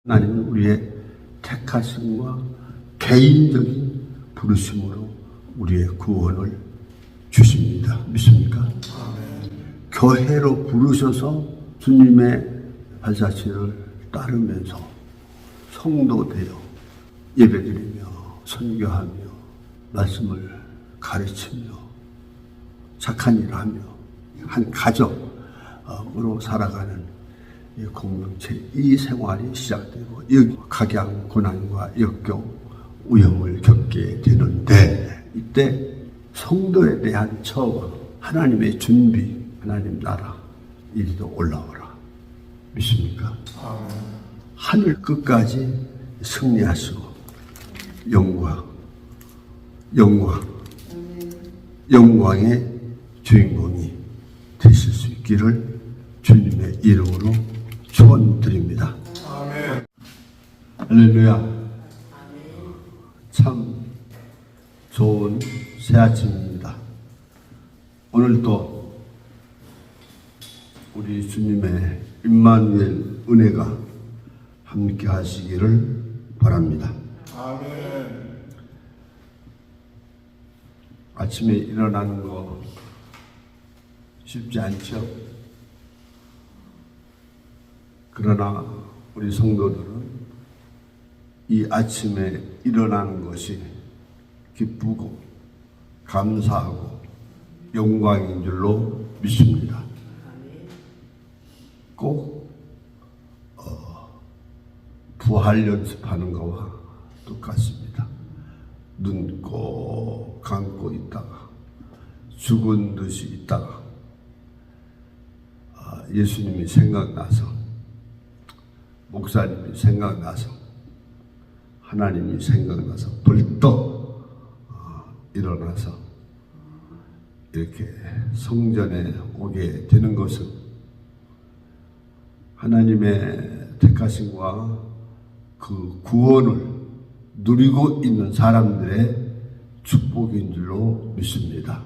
하나님은 우리의 택하심과 개인적인 부르심으로 우리의 구원을 주십니다. 믿습니까? 교회로 부르셔서 주님의 발자취를 따르면서 성도되어 예배드리며 선교하며 말씀을 가르치며 착한 일을 하며 한 가족으로 살아가는 이 공동체, 이 생활이 시작되고 각양 고난과 역경 위험을 겪게 되는데, 이때 성도에 대한 처방, 하나님의 준비, 하나님 나라 이리도 올라오라. 믿습니까? 하늘 끝까지 승리하시고 영광의 주인공이 되실 수 있기를 주님의 이름으로 축원드립니다. 아멘. 할렐루야. 참 좋은 새 아침입니다. 오늘도 우리 주님의 임마누엘 은혜가 함께 하시기를 바랍니다. 아멘. 아침에 일어나는 거 쉽지 않죠? 그러나 우리 성도들은 이 아침에 일어나는 것이 기쁘고 감사하고 영광인 줄로 믿습니다. 꼭 부활 연습하는 것과 똑같습니다. 눈 꼭 감고 있다가 죽은 듯이 있다가 예수님이 생각나서, 목사님이 생각나서, 하나님이 생각나서 벌떡 일어나서 이렇게 성전에 오게 되는 것은 하나님의 택하심과 그 구원을 누리고 있는 사람들의 축복인 줄로 믿습니다.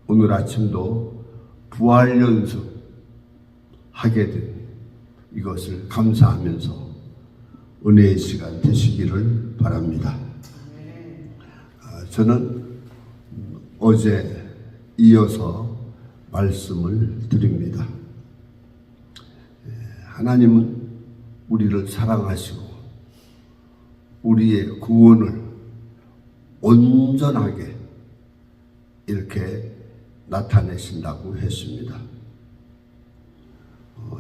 오늘 아침도 부활 연습 하게 된 이것을 감사하면서 은혜의 시간 되시기를 바랍니다. 저는 어제 이어서 말씀을 드립니다. 하나님은 우리를 사랑하시고 우리의 구원을 온전하게 이렇게 나타내신다고 했습니다.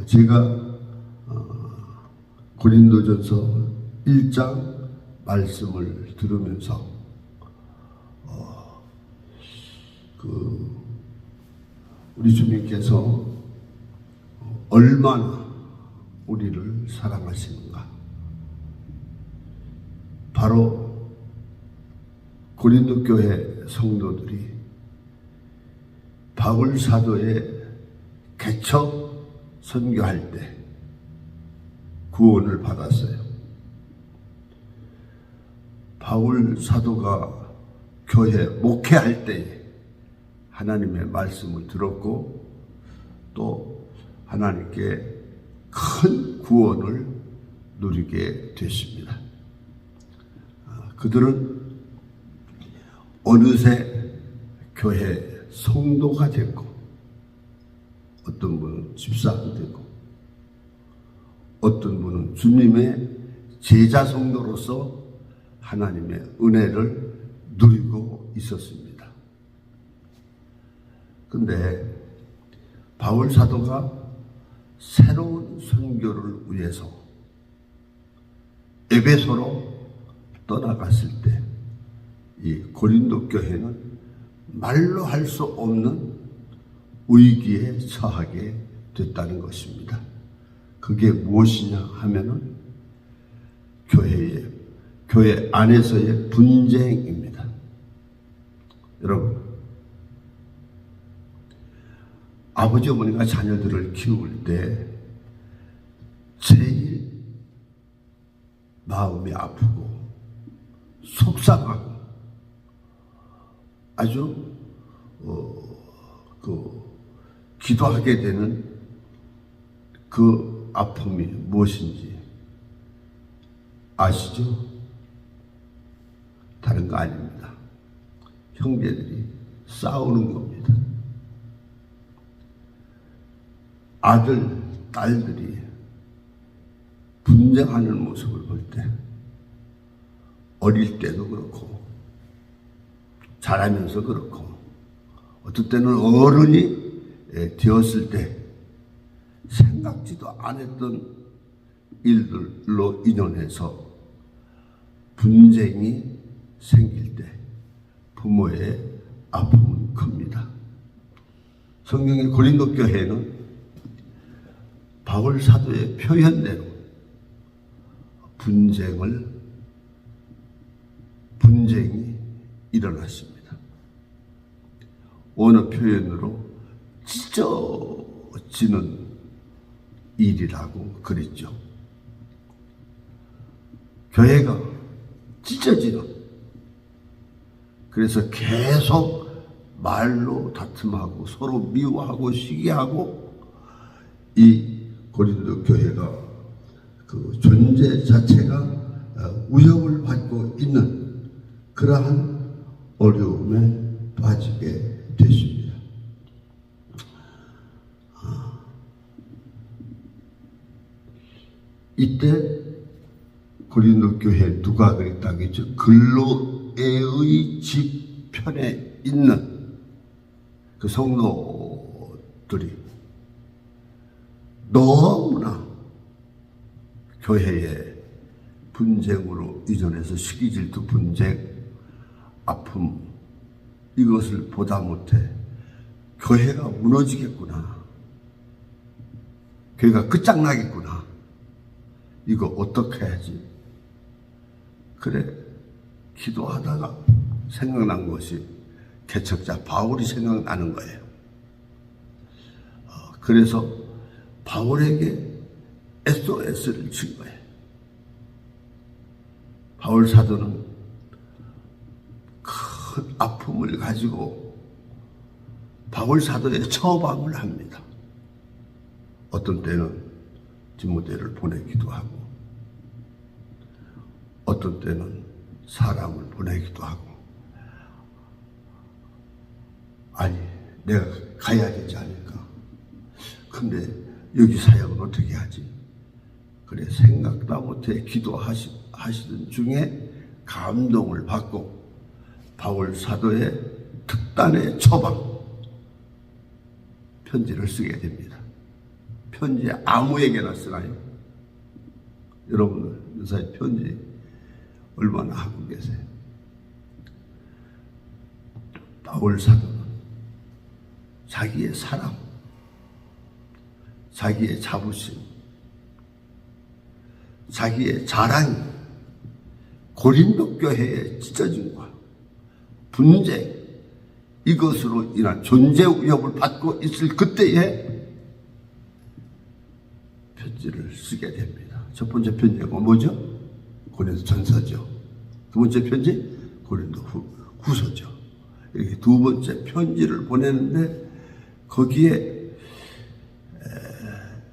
제가 고린도전서 1장 말씀을 들으면서 우리 주님께서 얼마나 우리를 사랑하시는가, 바로 고린도 교회 성도들이 바울 사도의 개척 선교할 때 구원을 받았어요. 바울 사도가 교회 목회할 때 하나님의 말씀을 들었고 또 하나님께 큰 구원을 누리게 됐습니다. 그들은 어느새 교회 성도가 됐고, 어떤 분은 집사도 되고, 어떤 분은 주님의 제자 성도로서 하나님의 은혜를 누리고 있었습니다. 근데 바울 사도가 새로운 선교를 위해서 에베소로 떠나갔을 때 이 고린도 교회는 말로 할 수 없는 위기에 처하게 됐다는 것입니다. 그게 무엇이냐 하면은 교회 안에서의 분쟁입니다. 여러분, 아버지 어머니가 자녀들을 키울 때 제일 마음이 아프고 속상하고 아주 기도하게 되는 그 아픔이 무엇인지 아시죠? 다른 거 아닙니다. 형제들이 싸우는 겁니다. 아들, 딸들이 분쟁하는 모습을 볼 때 어릴 때도 그렇고 자라면서 그렇고 어떨 때는 어른이 되었을 때 생각지도 않았던 일들로 인연해서 분쟁이 생길 때 부모의 아픔은 큽니다. 성경의 고린도 교회는 바울 사도의 표현대로 분쟁이 일어났습니다. 어느 표현으로 찢어지는 일이라고 그랬죠. 교회가 찢어지는, 그래서 계속 말로 다툼하고 서로 미워하고 시기하고, 이 고린도 교회가 그 존재 자체가 위협을 받고 있는 그러한 어려움에 빠지게 됐습니다. 이때 고린도 교회 누가 그랬다고 했죠? 글로에의 집 편에 있는 그 성도들이 너무나 교회의 분쟁으로 이전해서 시기질투, 분쟁, 아픔, 이것을 보다 못해 교회가 무너지겠구나, 교회가 끝장나겠구나, 이거 어떻게 해야지? 그래, 기도하다가 생각난 것이 개척자 바울이 생각나는 거예요. 그래서 바울에게 SOS를 친 거예요. 바울 사도는 큰 아픔을 가지고 바울 사도에 처방을 합니다. 어떤 때는 디모데를 보내기도 하고, 어떤 때는 사람을 보내기도 하고, 아니 내가 가야 되지 않을까? 근데 여기 사역은 어떻게 하지? 그래, 생각도 못해 기도하시던 중에 감동을 받고 바울 사도의 특단의 처방, 편지를 쓰게 됩니다. 편지 아무에게나 쓰나요? 여러분들 요새 편지 얼마나 하고 계세요? 바울 사도는 자기의 사랑, 자기의 자부심, 자기의 자랑이 고린도 교회의 찢어짐과 분쟁, 이것으로 인한 존재 위협을 받고 있을 그때에 편지를 쓰게 됩니다. 첫 번째 편지가 뭐죠? 고린도 전서죠. 두 번째 편지 고린도 후서죠. 이렇게 두 번째 편지를 보내는데, 거기에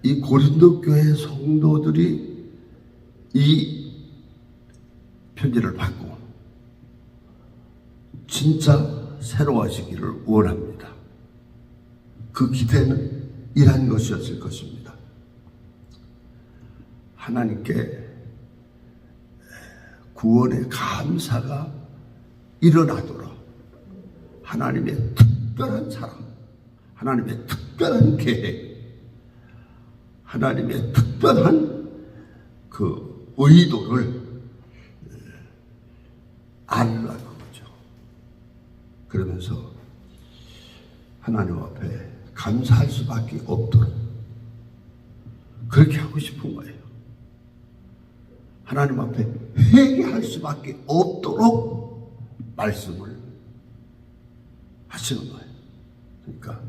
이 고린도 교회 성도들이 이 편지를 받고 진짜 새로워지기를 원합니다. 그 기대는 이러한 것이었을 것입니다. 하나님께 구원의 감사가 일어나도록 하나님의 특별한 사랑, 하나님의 특별한 계획, 하나님의 특별한 그 의도를 알라는 거죠. 그러면서 하나님 앞에 감사할 수밖에 없도록 그렇게 하고 싶은 거예요. 하나님 앞에 회개할 수밖에 없도록 말씀을 하시는 거예요. 그러니까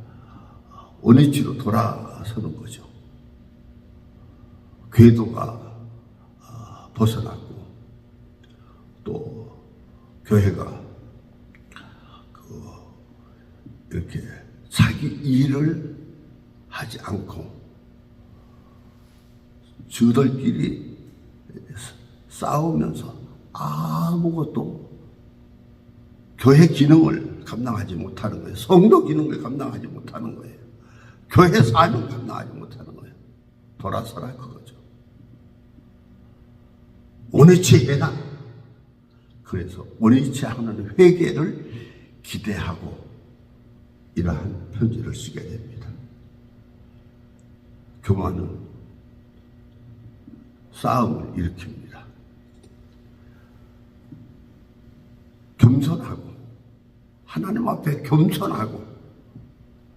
원위치로 돌아서는 거죠. 궤도가 벗어났고, 또 교회가 이렇게 자기 일을 하지 않고 저들끼리 싸우면서 아무것도 교회 기능을 감당하지 못하는 거예요. 성도 기능을 감당하지 못하는 거예요. 교회 사명 감당하지 못하는 거예요. 돌아서라 그거죠. 원위치 해라. 그래서 원위치 하는 회개를 기대하고 이러한 편지를 쓰게 됩니다. 교만은 싸움을 일으킵니다. 겸손하고 하나님 앞에 겸손하고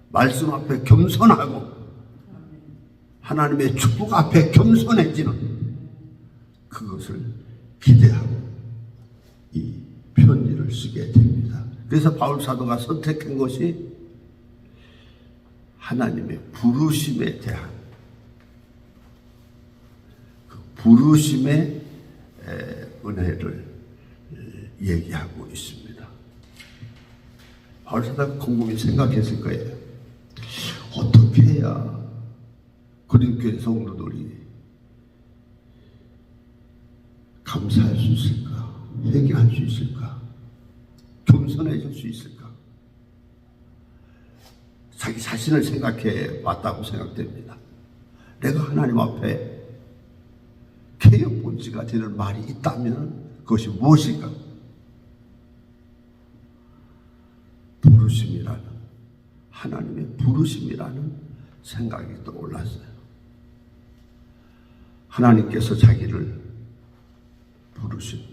말씀 앞에 겸손하고 하나님의 축복 앞에 겸손해지는 그것을 기대하고 이 편지를 쓰게 됩니다. 그래서 바울 사도가 선택한 것이 하나님의 부르심에 대한 그 부르심의 은혜를 얘기하고 있습니다. 바울 사도가 곰곰이 생각했을 거예요. 어떻게 해야 고린교회 성도들이 감사할 수 있을까? 회개할 수 있을까? 겸손해질 수 있을까? 자기 자신을 생각해 봤다고 생각됩니다. 내가 하나님 앞에 개혁본지가 되는 말이 있다면 그것이 무엇일까? 부르심이라는, 하나님의 부르심이라는 생각이 떠올랐어요. 하나님께서 자기를 부르신,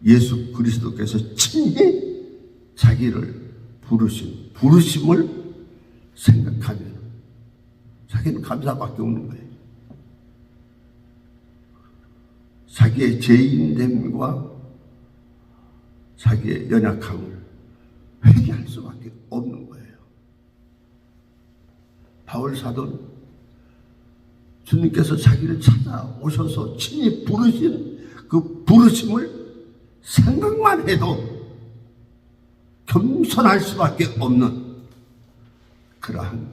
예수 그리스도께서 친히 자기를 부르신 부르심을 생각하면 자기는 감사밖에 없는 거예요. 자기의 죄인됨과 자기의 연약함을 회개할 수밖에 없는 거예요. 바울 사도는 주님께서 자기를 찾아오셔서 친히 부르신 그 부르심을 생각만 해도 겸손할 수밖에 없는 그러한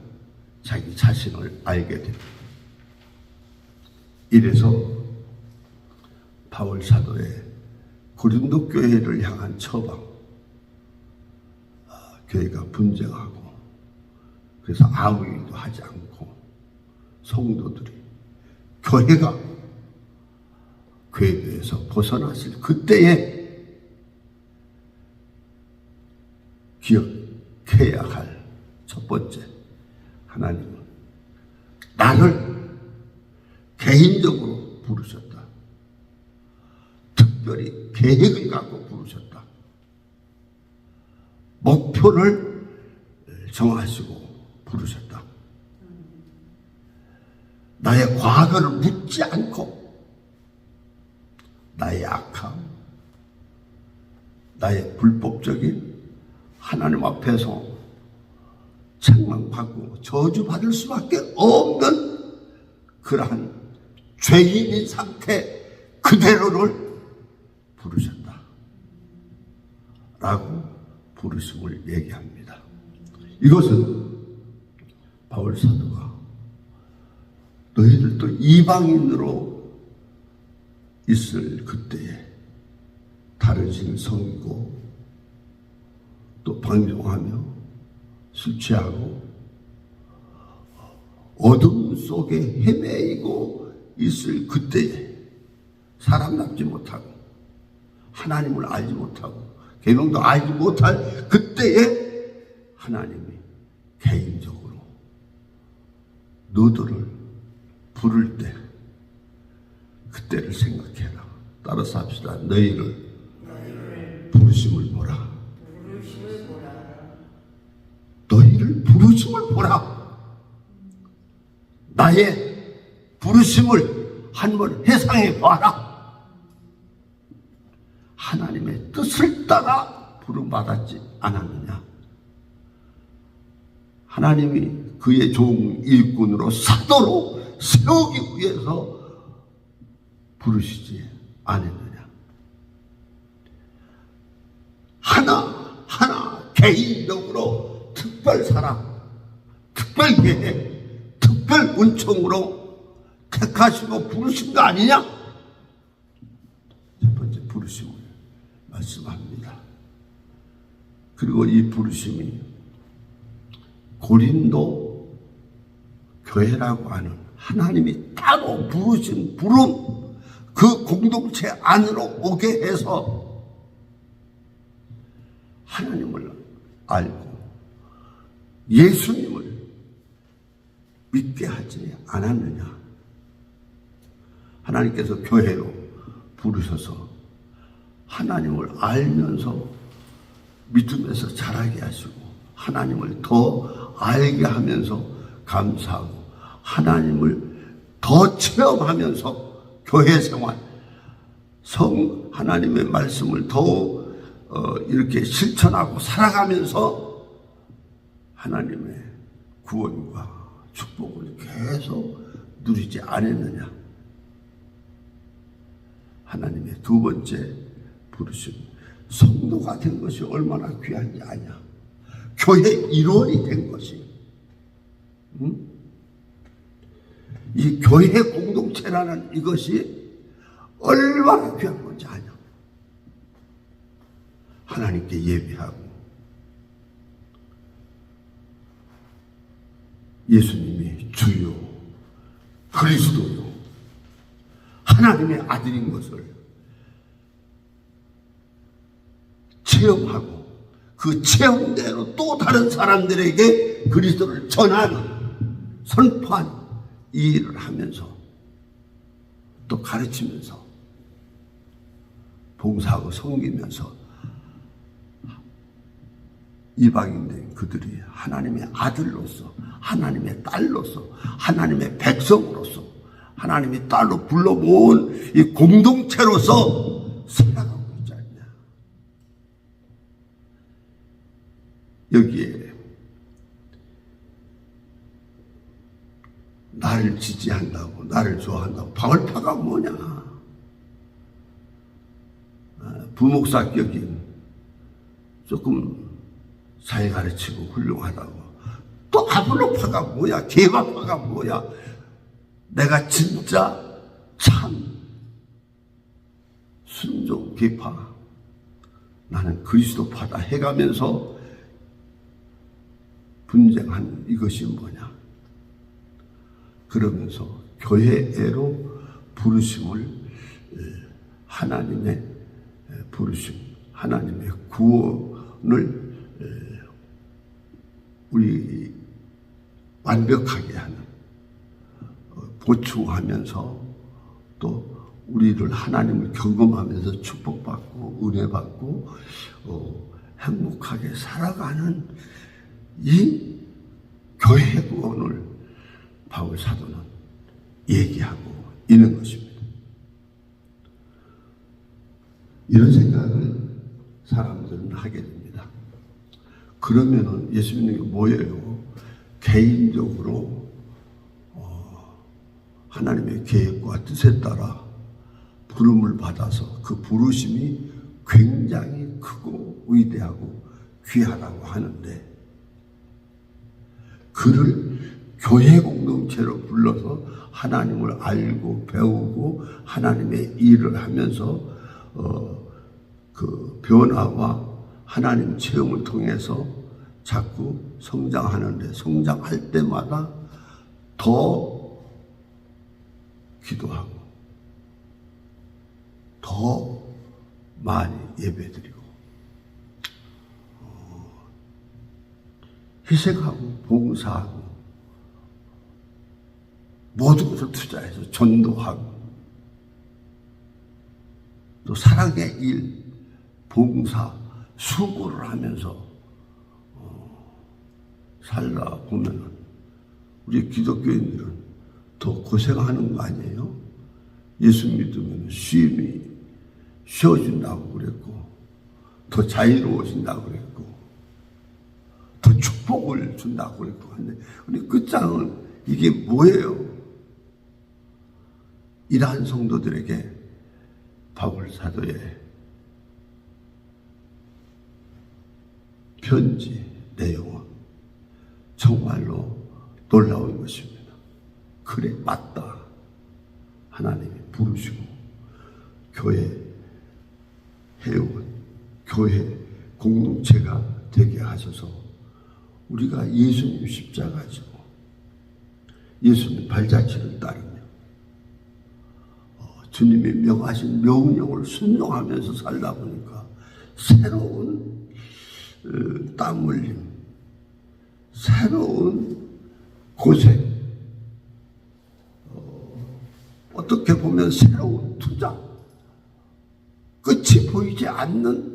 자기 자신을 알게 됩니다. 이래서 바울 사도의 고린도 교회를 향한 처방, 교회가 분쟁하고 그래서 아무 일도 하지 않고 성도들이 교회가 궤도에서 벗어났을 그때에 기억해야 할 첫 번째, 하나님은 나를 개인적으로 부르셨다. 특별히 계획을 갖고 부르셨다. 목표를 정하시고 부르셨다. 나의 과거를 묻지 않고 나의 악함, 나의 불법적인 하나님 앞에서 책망받고 저주받을 수밖에 없는 그러한 죄인인 상태 그대로를 부르셨다 라고 부르심을 얘기합니다. 이것은 바울 사도가 너희들도 이방인으로 있을 그때에 다른 신을 섬기고 또 방종하며 술 취하고 어둠 속에 헤매이고 있을 그때에 사람답지 못하고 하나님을 알지 못하고 계명도 알지 못할 그때에 하나님이 개인적으로 너들을 부를 때 그때를 생각해라. 따라서 합시다. 너희를 부르심을 보라. 너희를 부르심을 보라. 나의 부르심을 한번 회상해 봐라. 하나님의 뜻을 따라 부름받았지 않았느냐. 하나님이 그의 종 일꾼으로 사도로 세우기 위해서 부르시지 않았느냐. 하나하나 개인적으로 특별 사람, 특별 계획, 특별 은총으로 택하시고 부르신 거 아니냐? 말씀합니다. 그리고 이 부르심이 고린도 교회라고 하는 하나님이 따로 부르신 부름, 그 공동체 안으로 오게 해서 하나님을 알고 예수님을 믿게 하지 않았느냐. 하나님께서 교회로 부르셔서 하나님을 알면서 믿음에서 자라게 하시고 하나님을 더 알게 하면서 감사하고 하나님을 더 체험하면서 교회 생활, 하나님의 말씀을 더 이렇게 실천하고 살아가면서 하나님의 구원과 축복을 계속 누리지 않았느냐. 하나님의 두 번째 부르심, 성도가 된 것이 얼마나 귀한지 아냐. 교회 일원이 된 것이, 이 교회 공동체라는 이것이 얼마나 귀한 건지 아냐. 하나님께 예배하고 예수님이 주요 그리스도요 하나님의 아들인 것을 체험하고 그 체험대로 또 다른 사람들에게 그리스도를 전하는, 선포하는 이 일을 하면서 또 가르치면서 봉사하고 섬기면서 이방인된 그들이 하나님의 아들로서, 하나님의 딸로서, 하나님의 백성으로서, 하나님의 딸로 불러 모은 이 공동체로서 살아가고 있지 않냐. 여기에 나를 지지한다고, 나를 좋아한다고, 바울파가 뭐냐. 부목사격인 조금 잘 가르치고 훌륭하다고, 또 아볼로파가 뭐야, 게바파가 뭐야. 내가 진짜 참 순종 계파, 나는 그리스도파다 해가면서 분쟁한 이것이 뭐냐. 그러면서 교회로 부르심을, 하나님의 부르심, 하나님의 구원을 우리 완벽하게 하는, 보충하면서 또 우리를 하나님을 경험하면서 축복받고 은혜받고 행복하게 살아가는 이 교회 구원을 바울 사도는 얘기하고 있는 것입니다. 이런 생각을 사람들은 하게 됩니다. 그러면은 예수 믿는 게 뭐예요? 개인적으로 하나님의 계획과 뜻에 따라 부름을 받아서 그 부르심이 굉장히 크고 위대하고 귀하다고 하는데, 그를 교회 공동체로 불러서 하나님을 알고 배우고 하나님의 일을 하면서 그 변화와 하나님 체험을 통해서 자꾸 성장하는데, 성장할 때마다 더 기도하고 더 많이 예배드리고 희생하고 봉사하고 모든 것을 투자해서 전도하고 또 사랑의 일, 봉사, 수고를 하면서 살다 보면 우리 기독교인들은 더 고생하는 거 아니에요? 예수 믿으면 쉼이 쉬어진다고 그랬고, 더 자유로워진다고 그랬고, 더 축복을 준다고 그랬고. 근데 끝장은 이게 뭐예요? 이러한 성도들에게 바울 사도의 편지 내용은 정말로 놀라운 것입니다. 그래, 맞다. 하나님이 부르시고 교회 해온 교회 공동체가 되게 하셔서 우리가 예수님 십자가 지고 예수님 발자취를 따르며 주님이 명하신 명령을 순종하면서 살다 보니까 새로운 땀 흘림, 새로운 고생, 어떻게 보면 새로운 투자, 끝이 보이지 않는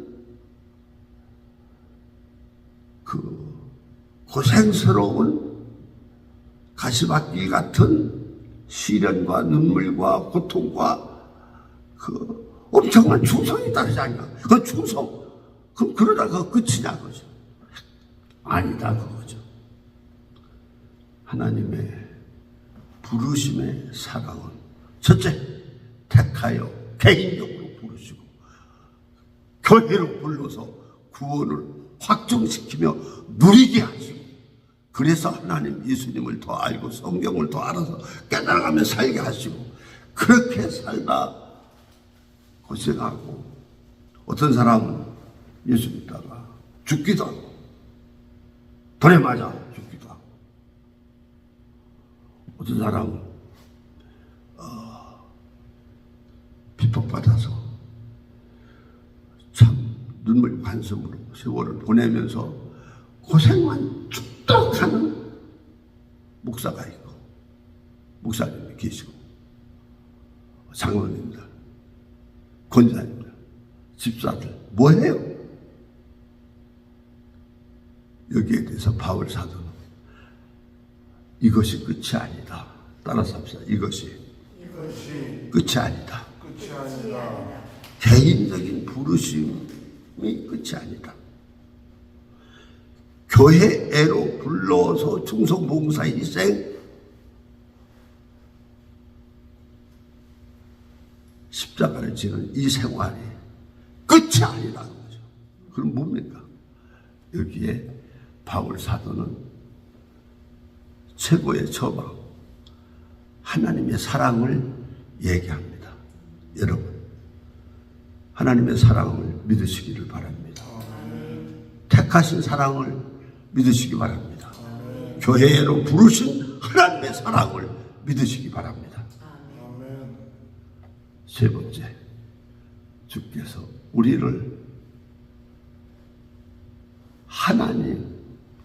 그 고생스러운 가시밭길 같은 시련과 눈물과 고통과 그 엄청난 충성이 따르지 않나? 그 충성, 그럼 그러다가 끝이냐 그거죠? 아니다 그거죠. 하나님의 부르심의 사랑은 첫째, 택하여 개인적으로 부르시고 교회로 불러서 구원을 확정시키며 누리게 하시고, 그래서 하나님 예수님을 더 알고 성경을 더 알아서 깨달아가며 살게 하시고, 그렇게 살다 고생하고 어떤 사람은 예수 믿다가 죽기도 하고 돌에 맞아 죽기도 하고, 어떤 사람은 핍박받아서 참 눈물 한숨으로 세월을 보내면서 고생만 쭉쭉 하는 목사가 있고 목사님이 계시고 장로님들, 권사님들, 집사들 뭐해요? 여기에 대해서 바울 사도는 이것이 끝이 아니다. 따라서 합시다. 이것이 끝이 아니다. 개인적인 부르심이 끝이 아니다. 교회애로 불러서 충성봉사 희생, 십자가를 지는 이 생활이 끝이 아니라는 거죠. 그럼 뭡니까? 여기에 바울 사도는 최고의 처방, 하나님의 사랑을 얘기합니다. 여러분, 하나님의 사랑을 믿으시기를 바랍니다. 택하신 사랑을 믿으시기 바랍니다. 교회로 부르신 하나님의 사랑을 믿으시기 바랍니다. 세 번째, 주께서 우리를 하나님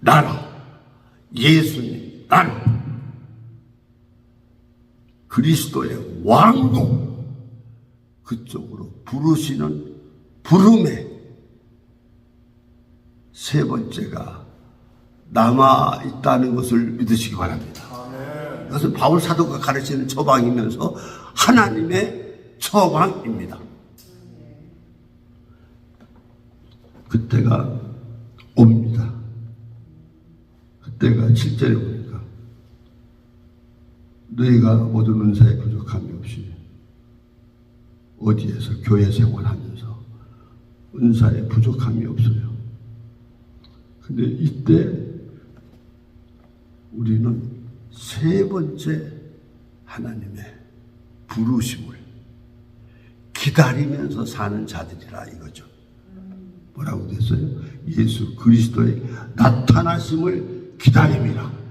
나라, 예수님 나라, 그리스도의 왕국 그쪽으로 부르시는 부름에 세 번째가 남아 있다는 것을 믿으시기 바랍니다. 이것은 바울 사도가 가르치는 처방이면서 하나님의 처방입니다. 그때가 옵니다. 그때가 7절에 보니까 너희가 모든 은사에 부족함이 없이 어디에서 교회 생활하면서 은사에 부족함이 없어요. 근데 이때 우리는 세 번째 하나님의 부르심을 기다리면서 사는 자들이라 이거죠. 뭐라고 됐어요? 예수 그리스도의 나타나심을 기다림이라.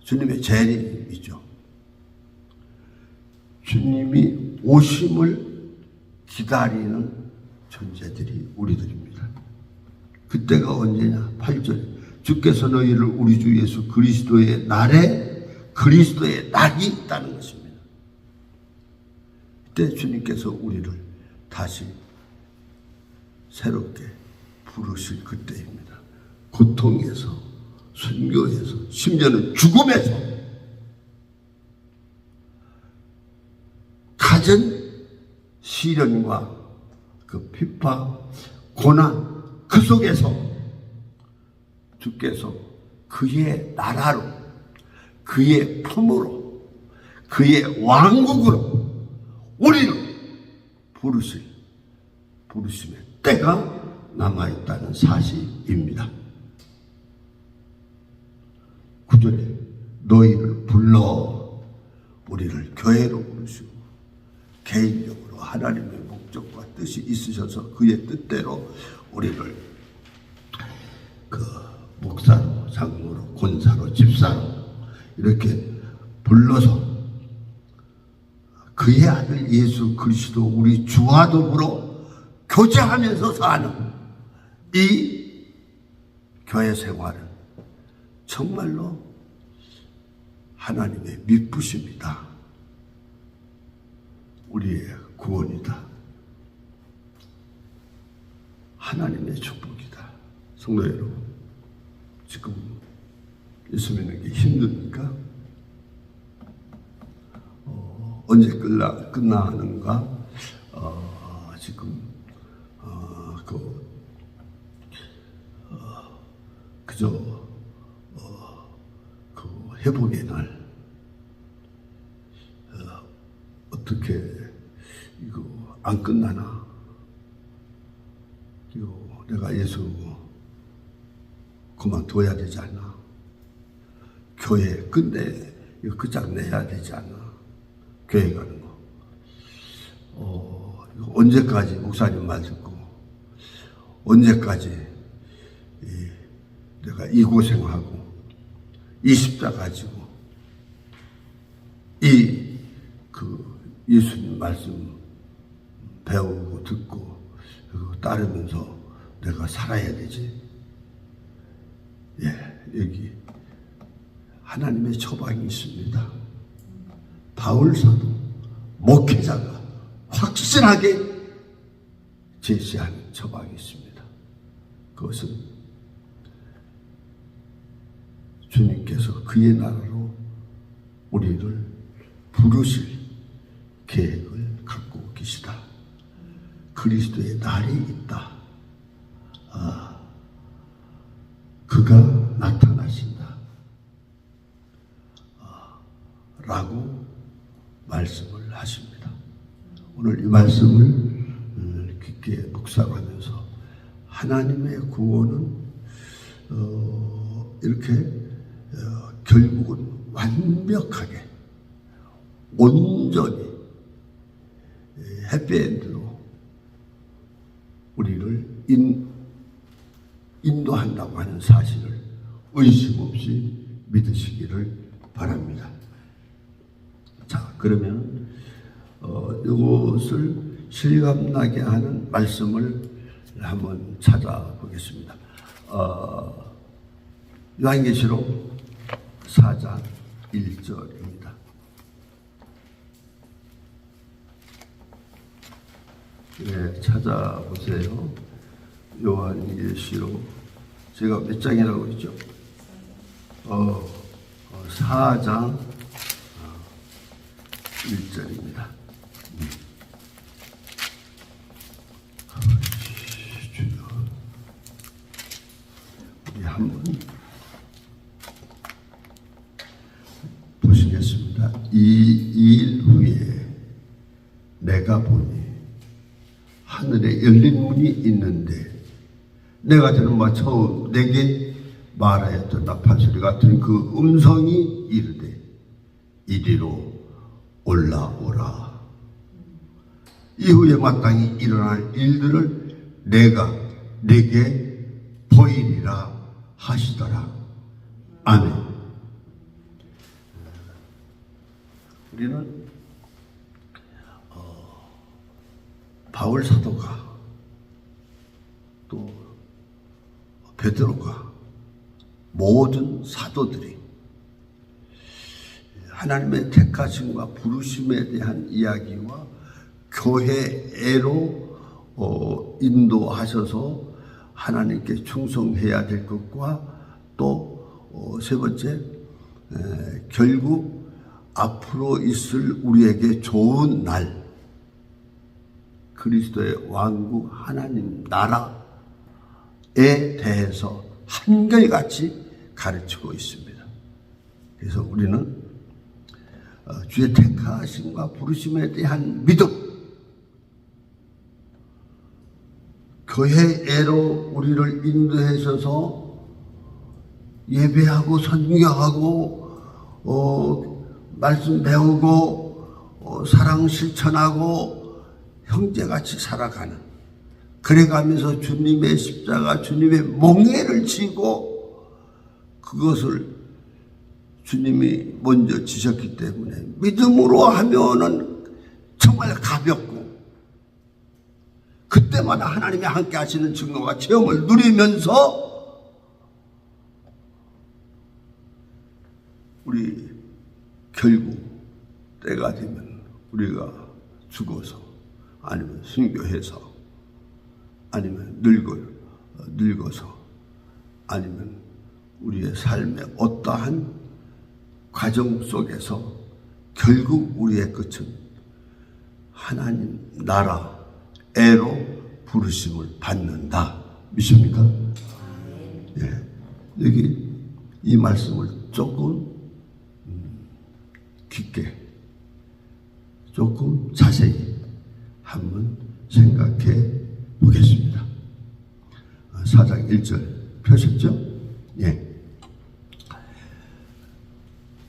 주님의 재림이죠. 주님이 오심을 기다리는 존재들이 우리들입니다. 그때가 언제냐? 8절. 주께서 너희를 우리 주 예수 그리스도의 날에 그리스도의 낙이 있다는 것입니다. 그때 주님께서 우리를 다시 새롭게 부르실 그때입니다. 고통에서, 순교에서, 심지어는 죽음에서 가진 시련과 그 핍박, 고난 그 속에서 주께서 그의 나라로, 그의 품으로, 그의 왕국으로 우리를 부르심의 때가 남아있다는 사실입니다. 9절에 너희를 불러 우리를 교회로 부르시고 개인적으로 하나님의 목적과 뜻이 있으셔서 그의 뜻대로 우리를 그 목사로, 장로로, 권사로, 집사로 이렇게 불러서 그의 아들 예수 그리스도 우리 주와 더불어 교제하면서 사는 이 교회 생활은 정말로 하나님의 미쁘십니다. 우리의 구원이다. 하나님의 축복이다. 성도 여러분, 지금 예수 믿는 게 힘듭니까? 언제 끝나는가? 지금 그저 그 회복의 날 어떻게 이거 안 끝나나? 이거 내가 예수 그만둬야 되지 않나? 교회 끝내 이거 끝장내야 되지 않나? 교회 가는 거. 이거 언제까지 목사님 말 듣고 언제까지 내가 이 고생하고 이 십자 가지고 그 예수님 말씀 배우고 듣고 따르면서 내가 살아야 되지. 여기 하나님의 처방이 있습니다. 바울 사도 목회자가 확실하게 제시한 처방이 있습니다. 그것은 주님께서 그의 나라로 우리를 부르실 계획을 갖고 계시다. 그리스도의 날이 있다. 그가 나타나신다. 라고 말씀을 하십니다. 오늘 이 말씀을 깊게 묵상하면서 하나님의 구원은 이렇게 결국은 완벽하게 온전히 해피엔드로 우리를 인도한다고 하는 사실을 의심 없이 믿으시기를 바랍니다. 자, 그러면 이것을 실감나게 하는 말씀을 한번 찾아보겠습니다. 요한계시록 4장 1절입니다. 네, 찾아보세요. 요한계시록 제가 몇 장이라고 했죠? 4장 1절입니다. 우리 한번 보시겠습니다. 이 일 후에 내가 보니 하늘에 열린 문이 있는데 내가 들은 바 처음 내게 말하였던 나팔 소리 같은 그 음성이 이르되 이리로 올라오라. 이후에 마땅히 일어날 일들을 내가 네게 보이리라 하시더라. 아멘. 우리는 바울 사도가 또 베드로가 모든 사도들이 하나님의 택하심과 부르심에 대한 이야기와 교회애로 인도하셔서 하나님께 충성해야 될 것과 또 세 번째 결국 앞으로 있을 우리에게 좋은 날 그리스도의 왕국 하나님 나라에 대해서 한결같이 가르치고 있습니다. 그래서 우리는 주의 택하심과 부르심에 대한 믿음, 교회애로 우리를 인도하셔서 예배하고 선교하고 말씀 배우고 사랑 실천하고 형제같이 살아가는, 그래가면서 주님의 십자가, 주님의 몽해를 지고 그것을 주님이 먼저 지셨기 때문에 믿음으로 하면은 정말 가볍고, 그때마다 하나님이 함께 하시는 증거와 체험을 누리면서 우리 결국 때가 되면 우리가 죽어서, 아니면 순교해서, 아니면 늙어서, 아니면 우리의 삶의 어떠한 과정 속에서 결국 우리의 끝은 하나님 나라에로 부르심을 받는다. 믿습니까? 예. 여기 이 말씀을 조금 깊게, 조금 자세히 한번 생각해 보겠습니다. 4장 1절 펴셨죠? 예.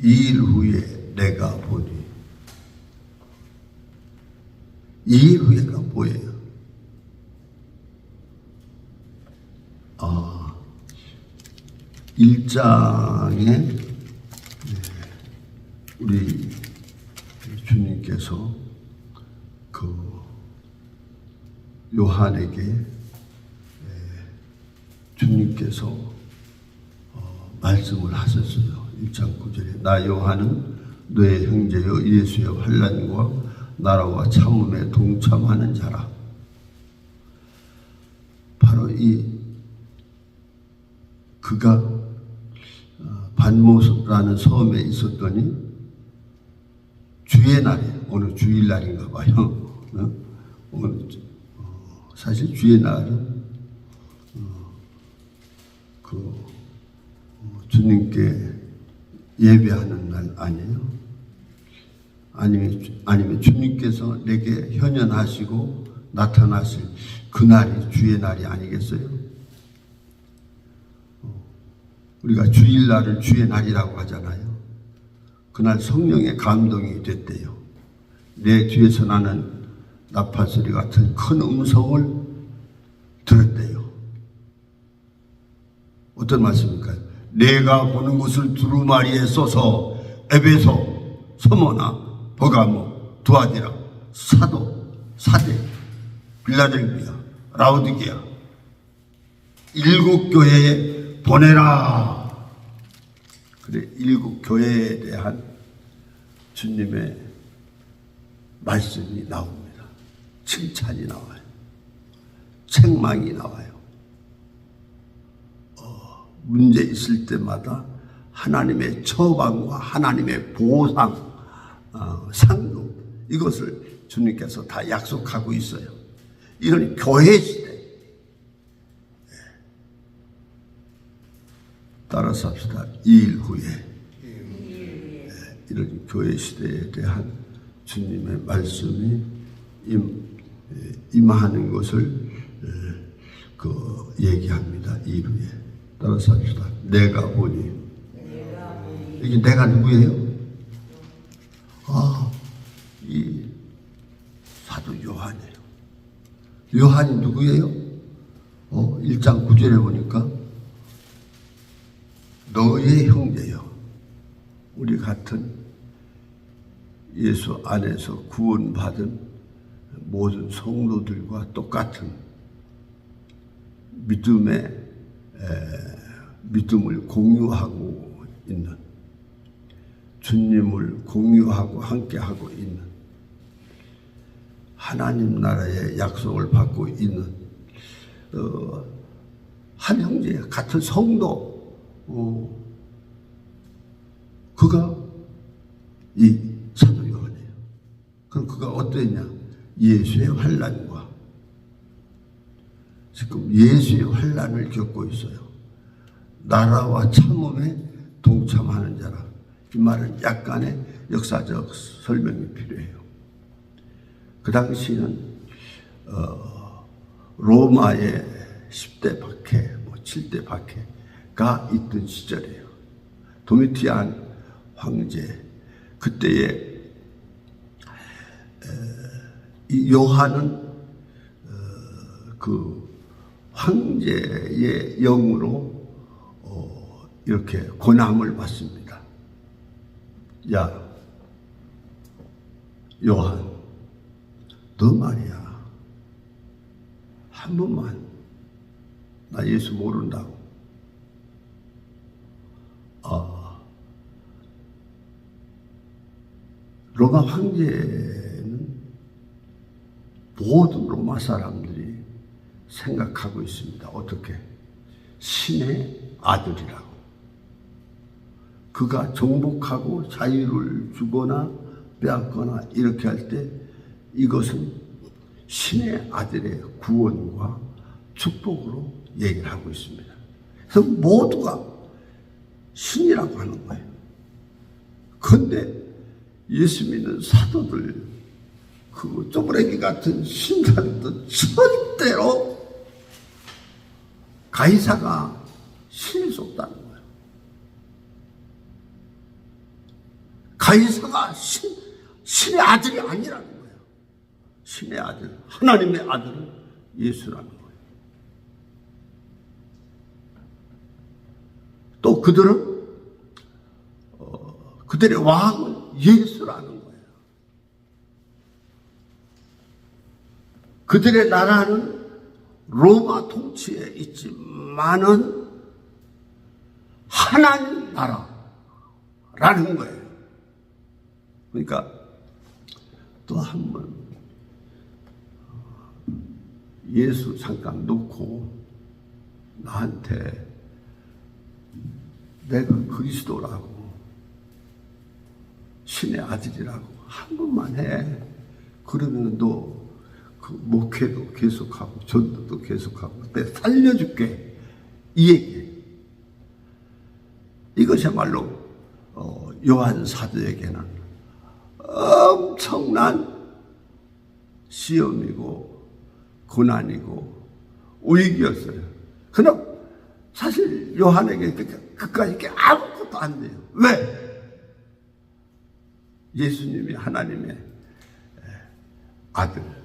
이 일 후에 내가 보니, 이 일 후에가 뭐예요? 1장에 우리 주님께서 그 요한에게 주님께서 말씀을 하셨어요. 1장 9절에 나 요한은 너의 형제여 예수의 환난과 나라와 참음에 동참하는 자라. 바로 그가 반모라는 섬에 있었더니 주의 날에, 오늘 주일날인가 봐요. 오늘 사실 주의 날은 주님께 예배하는 날 아니에요? 아니면 주님께서 내게 현현하시고 나타나실 그날이 주의 날이 아니겠어요? 우리가 주일날을 주의 날이라고 하잖아요. 그날 성령의 감동이 됐대요. 내 뒤에서 나는 나팔소리 같은 큰 음성을 들었대요. 어떤 말씀입니까? 내가 보는 것을 두루마리에 써서 에베소, 서머나, 버가모, 두아디라, 사도, 사대, 빌라델비아, 라우디게아 7 교회에 보내라. 그래, 7 교회에 대한 주님의 말씀이 나옵니다. 칭찬이 나와요. 책망이 나와요. 문제 있을 때마다 하나님의 처방과 하나님의 보상, 상급, 이것을 주님께서 다 약속하고 있어요. 이런 교회 시대. 따라서 합시다. 2일 후에. 이런 교회 시대에 대한 주님의 말씀이 임하는 것을 얘기합니다. 2일 후에. 따라서 합시다. 내가 보니. 이게 내가 누구예요? 이 사도 요한이에요. 요한이 누구예요? 1장 9절에 보니까 너의 형제여. 우리 같은 예수 안에서 구원받은 모든 성도들과 똑같은 믿음을 공유하고 있는, 주님을 공유하고 함께하고 있는, 하나님 나라의 약속을 받고 있는 한 형제, 같은 성도, 그가 이 사도 요한이에요. 그럼 그가 어떠했냐? 예수의 환난과, 지금 예수의 환난을 겪고 있어요. 나라와 참음에 동참하는 자라. 이 말은 약간의 역사적 설명이 필요해요. 그 당시는 로마의 10대 박해, 7대 박해가 있던 시절이에요. 도미티안 황제, 그때의 이 요한은 그 황제의 영으로 이렇게 권함을 받습니다. 야, 요한, 너 말이야, 한 번만 나 예수 모른다고. 로마 황제는 모든 로마 사람들이 생각하고 있습니다. 어떻게? 신의 아들이라고. 그가 정복하고 자유를 주거나 빼앗거나 이렇게 할 때 이것은 신의 아들의 구원과 축복으로 얘기를 하고 있습니다. 그래서 모두가 신이라고 하는 거예요. 그런데 예수 믿는 사도들, 그 쪼그레기 같은 신자들도 절대로 가이사가 신일 수 없다는 거예요. 가이사가 신의 아들이 아니라는 거예요. 신의 아들, 하나님의 아들은 예수라는 거예요. 또 그들은 그들의 왕은 예수라는 거예요. 그들의 나라는 로마 통치에 있지만은 하나님 나라라는 거예요. 그러니까 또 한 번 예수 잠깐 놓고 나한테 내가 그리스도라고, 신의 아들이라고 한 번만 해. 그러면 너 그 목회도 계속하고 전도도 계속하고 내가 살려줄게. 이 얘기예요. 이것이야말로 요한 사도에게는 엄청난 시험이고 고난이고 위기였어요. 그러나 사실 요한에게 그까짓 게 아무것도 안 돼요. 왜? 예수님이 하나님의 아들,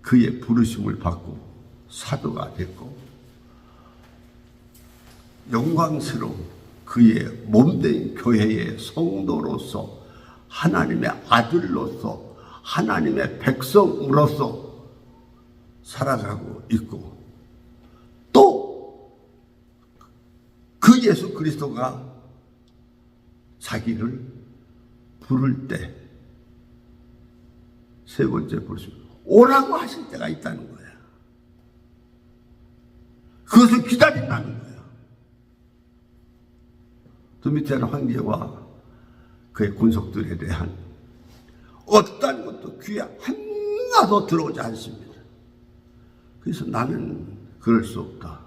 그의 부르심을 받고 사도가 됐고 영광스러운 그의 몸된 교회의 성도로서 하나님의 아들로서 하나님의 백성으로서 살아가고 있고, 또 그 예수 그리스도가 자기를 부를 때 세 번째 부르심, 오라고 하실 때가 있다는 거야. 그것을 기다린다는 거야. 도미티안 황제와 그의 군속들에 대한 어떤 것도 귀에 하나도 들어오지 않습니다. 그래서 나는 그럴 수 없다.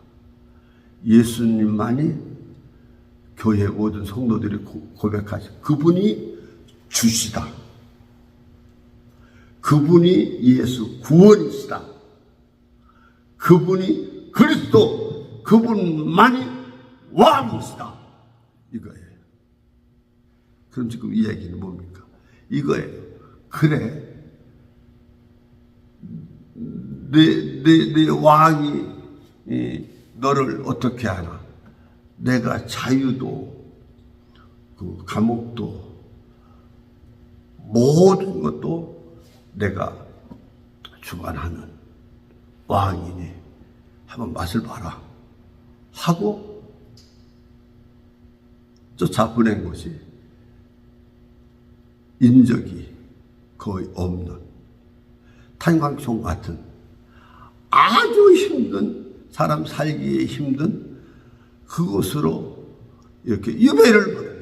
예수님만이 교회 모든 성도들이 고백하신 그분이 주시다. 그분이 예수 구원이시다. 그분이 그리스도, 그분만이 왕이시다. 이거예요. 그럼 지금 이 얘기는 뭡니까? 이거예요. 그래, 내 왕이 너를 어떻게 하나? 내가 자유도, 그 감옥도, 모든 것도 내가 주관하는 왕이니 한번 맛을 봐라 하고 쫓아 보낸 것이 인적이 거의 없는 탄광총 같은 아주 힘든, 사람 살기에 힘든 그곳으로 이렇게 유배를 보내요.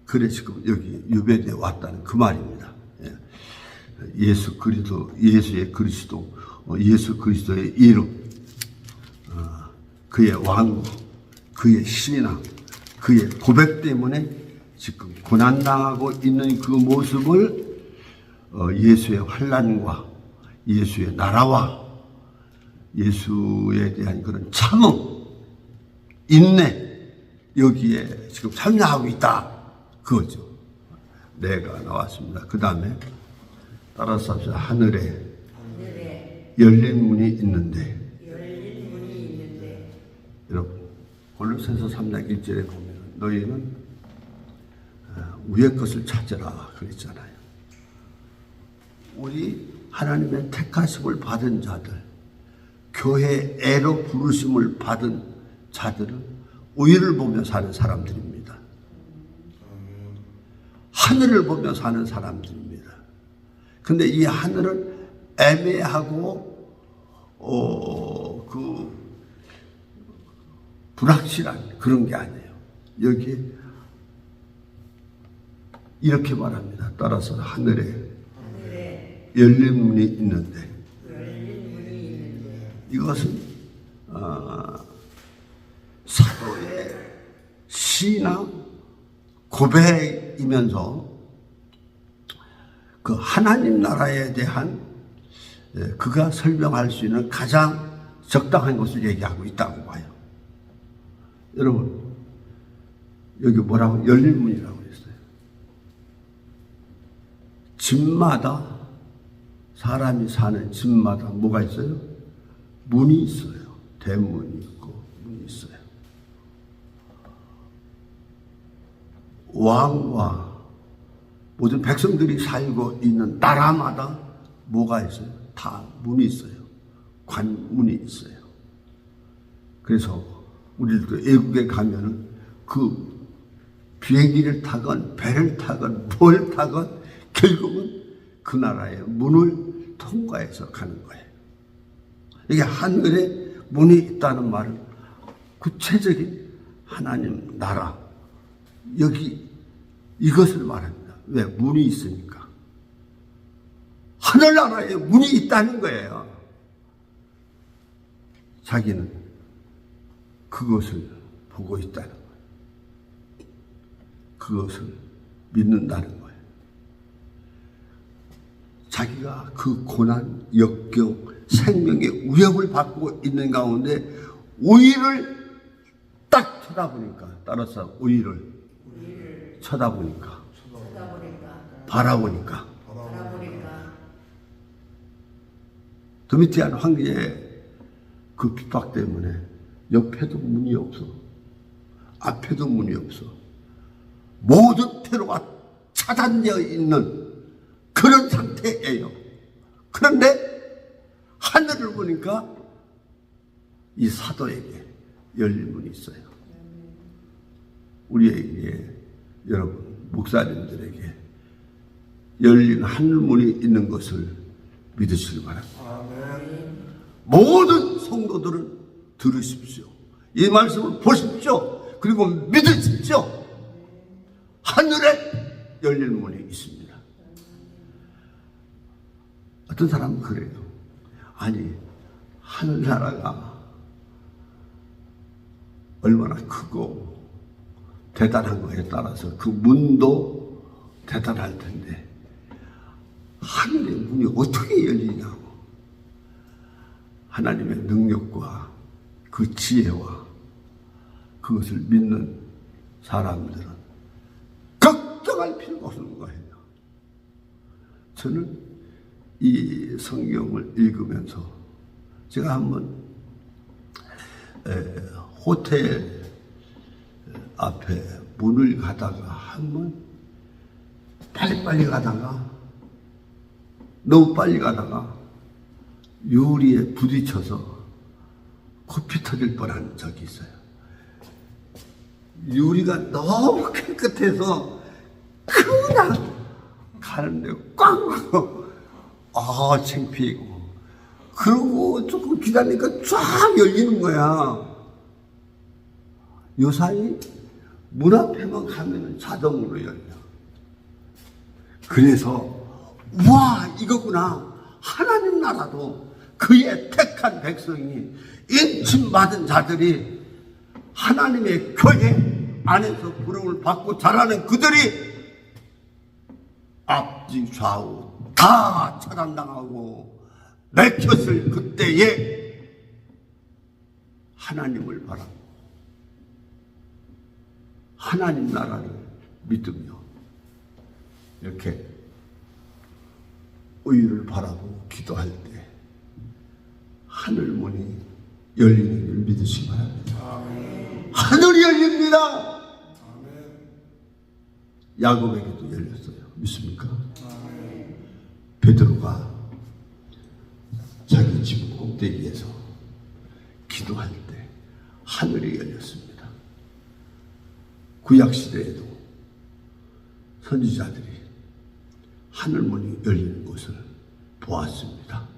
그래 지금 여기 유배되어 왔다는 그 말입니다. 예수 그리스도, 예수의 그리스도, 예수 그리스도의 이름, 그의 왕국, 그의 신앙, 그의 고백 때문에 지금 고난당하고 있는 그 모습을 예수의 환난과 예수의 나라와 예수에 대한 그런 참음, 인내, 여기에 지금 참여하고 있다. 그거죠. 내가 나왔습니다. 그 다음에 따라서 합시다. 하늘에 열린 문이 있는데. 여러분, 골로새서 3장 1절에 보면 너희는 위의 것을 찾으라 그랬잖아요. 우리 하나님의 택하심을 받은 자들, 교회 애로 부르심을 받은 자들은 위를 보며 사는 사람들입니다. 하늘을 보며 사는 사람들입니다. 근데 이 하늘은 애매하고 불확실한 그런 게 아니에요. 여기 이렇게 말합니다. 따라서 하늘에 열린 문이 있는데, 이것은 사도의 신앙 고백이면서 그 하나님 나라에 대한 그가 설명할 수 있는 가장 적당한 것을 얘기하고 있다고 봐요. 여러분, 여기 뭐라고? 열린 문이라고 했어요. 집마다, 사람이 사는 집마다 뭐가 있어요? 문이 있어요. 대문이 있고 문이 있어요. 왕과 모든 백성들이 살고 있는 나라마다 뭐가 있어요? 다 문이 있어요. 관문이 있어요. 그래서 우리들도 외국에 가면은 그 비행기를 타건 배를 타건 뭘 타건 결국은 그 나라의 문을 통과해서 가는 거예요. 이게 하늘에 문이 있다는 말은 구체적인 하나님 나라, 여기 이것을 말합니다. 왜? 문이 있으니까. 하늘나라에 문이 있다는 거예요. 자기는 그것을 보고 있다는 거예요. 그것을 믿는다는 거예요. 자기가 그 고난, 역경, 생명의 위협을 받고 있는 가운데 우위를 딱 쳐다보니까, 따라서 우위를 쳐다보니까, 바라보니까 도미티안 황제의 그 핍박 때문에 옆에도 문이 없어, 앞에도 문이 없어, 모든 퇴로가 차단되어 있는 그런 상태예요. 그런데 하늘을 보니까 이 사도에게 열린 문이 있어요. 우리에게, 여러분 목사님들에게 열린 하늘문이 있는 것을 믿으시기 바랍니다. 모든 성도들은 들으십시오. 이 말씀을 보십시오. 그리고 믿으십시오. 하늘에 열린 문이 있습니다. 어떤 사람은 그래요. 아니, 하늘나라가 얼마나 크고 대단한 거에 따라서 그 문도 대단할 텐데 하늘의 문이 어떻게 열리냐고. 하나님의 능력과 그 지혜와 그것을 믿는 사람들은 걱정할 필요가 없는 거예요. 저는 이 성경을 읽으면서 제가 한번 호텔 앞에 문을 가다가 한번 빨리빨리 가다가 너무 빨리 가다가 유리에 부딪혀서 코피 터질 뻔한 적이 있어요. 유리가 너무 깨끗해서 그냥 가는데 꽝 하고 창피하고, 그러고 조금 기다리니까 쫙 열리는 거야. 요사이 문 앞에만 가면 자동으로 열려. 그래서 와, 이거구나. 하나님 나라도 그의 택한 백성이, 인침받은 자들이 하나님의 교회 안에서 부름을 받고 자라는 그들이 앞뒤 좌우 다 차단당하고 맥혔을 그때에 하나님을 바라고 하나님 나라를 믿으며 이렇게 의를 바라보고 기도할 때 하늘 문이 열리는 줄 믿으시기 바랍니다. 하늘이 열립니다. 야곱에게도 열렸어요. 믿습니까? 베드로가 자기 집 꼭대기에서 기도할 때 하늘이 열렸습니다. 구약시대에도 선지자들이 하늘문이 열리는 것을 보았습니다.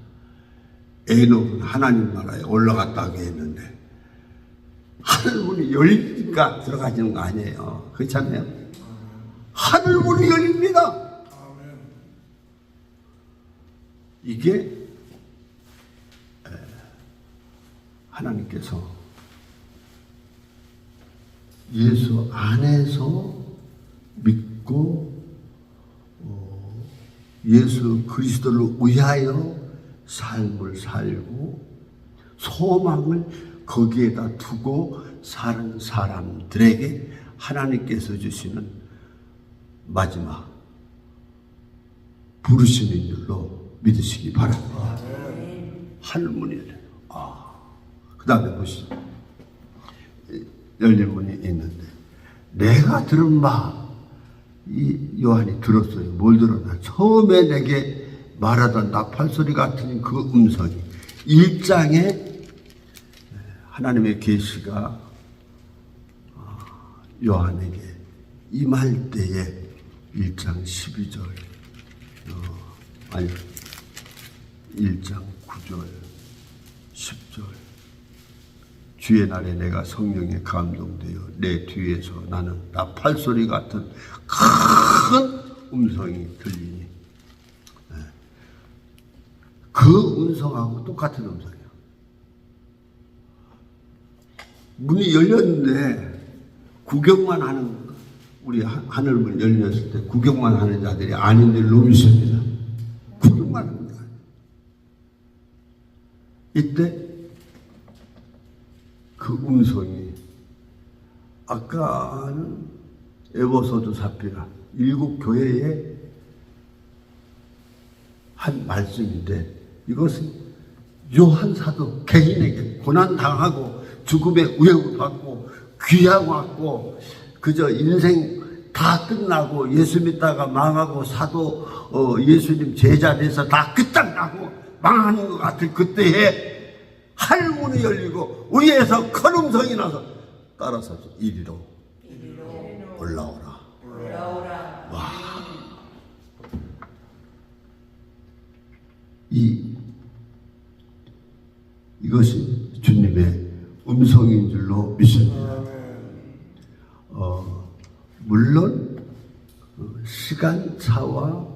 에녹은 하나님 나라에 올라갔다고 했는데 하늘문이 열리니까 들어가지는 거 아니에요. 그렇잖아요. 하늘문이 열립니다. 이게 하나님께서 예수 안에서 믿고 예수 그리스도를 위하여 삶을 살고 소망을 거기에다 두고 사는 사람들에게 하나님께서 주시는 마지막 부르시는 줄로 믿으시기 바랍니다. 하늘문이 열려요. 그 다음에 보시죠. 열린 문이 있는데 내가 들은 바 이 요한이 들었어요. 뭘 들었나? 처음에 내게 말하던 나팔소리 같은 그 음성이 1장에 하나님의 계시가 요한에게 임할 때에 1장 12절 아니 1장 9절 10절 주의 날에 내가 성령에 감동되어 내 뒤에서 나는 나팔소리 같은 큰 음성이 들리니 그 음성하고 똑같은 음성이에요. 문이 열렸는데 구경만 하는 우리 하늘문 열렸을 때 구경만 하는 자들이 아닌데 놈이십니다. 구경만 하는 자. 이때 그 음성이 아까는 에베소서 사피라 7 교회의 한 말씀인데 이것은 요한 사도 개인에게 고난당하고 죽음의 위협을 받고 귀하고 왔고 그저 인생 다 끝나고 예수 믿다가 망하고 사도 예수님 제자 돼서 다 끝장나고 망하는 것 같은 그때에 하늘문이 열리고 위에서 큰 음성이 나서 따라서 이리로 올라오라. 와. 이것이 주님의 음성인 줄로 믿습니다. 물론 시간차와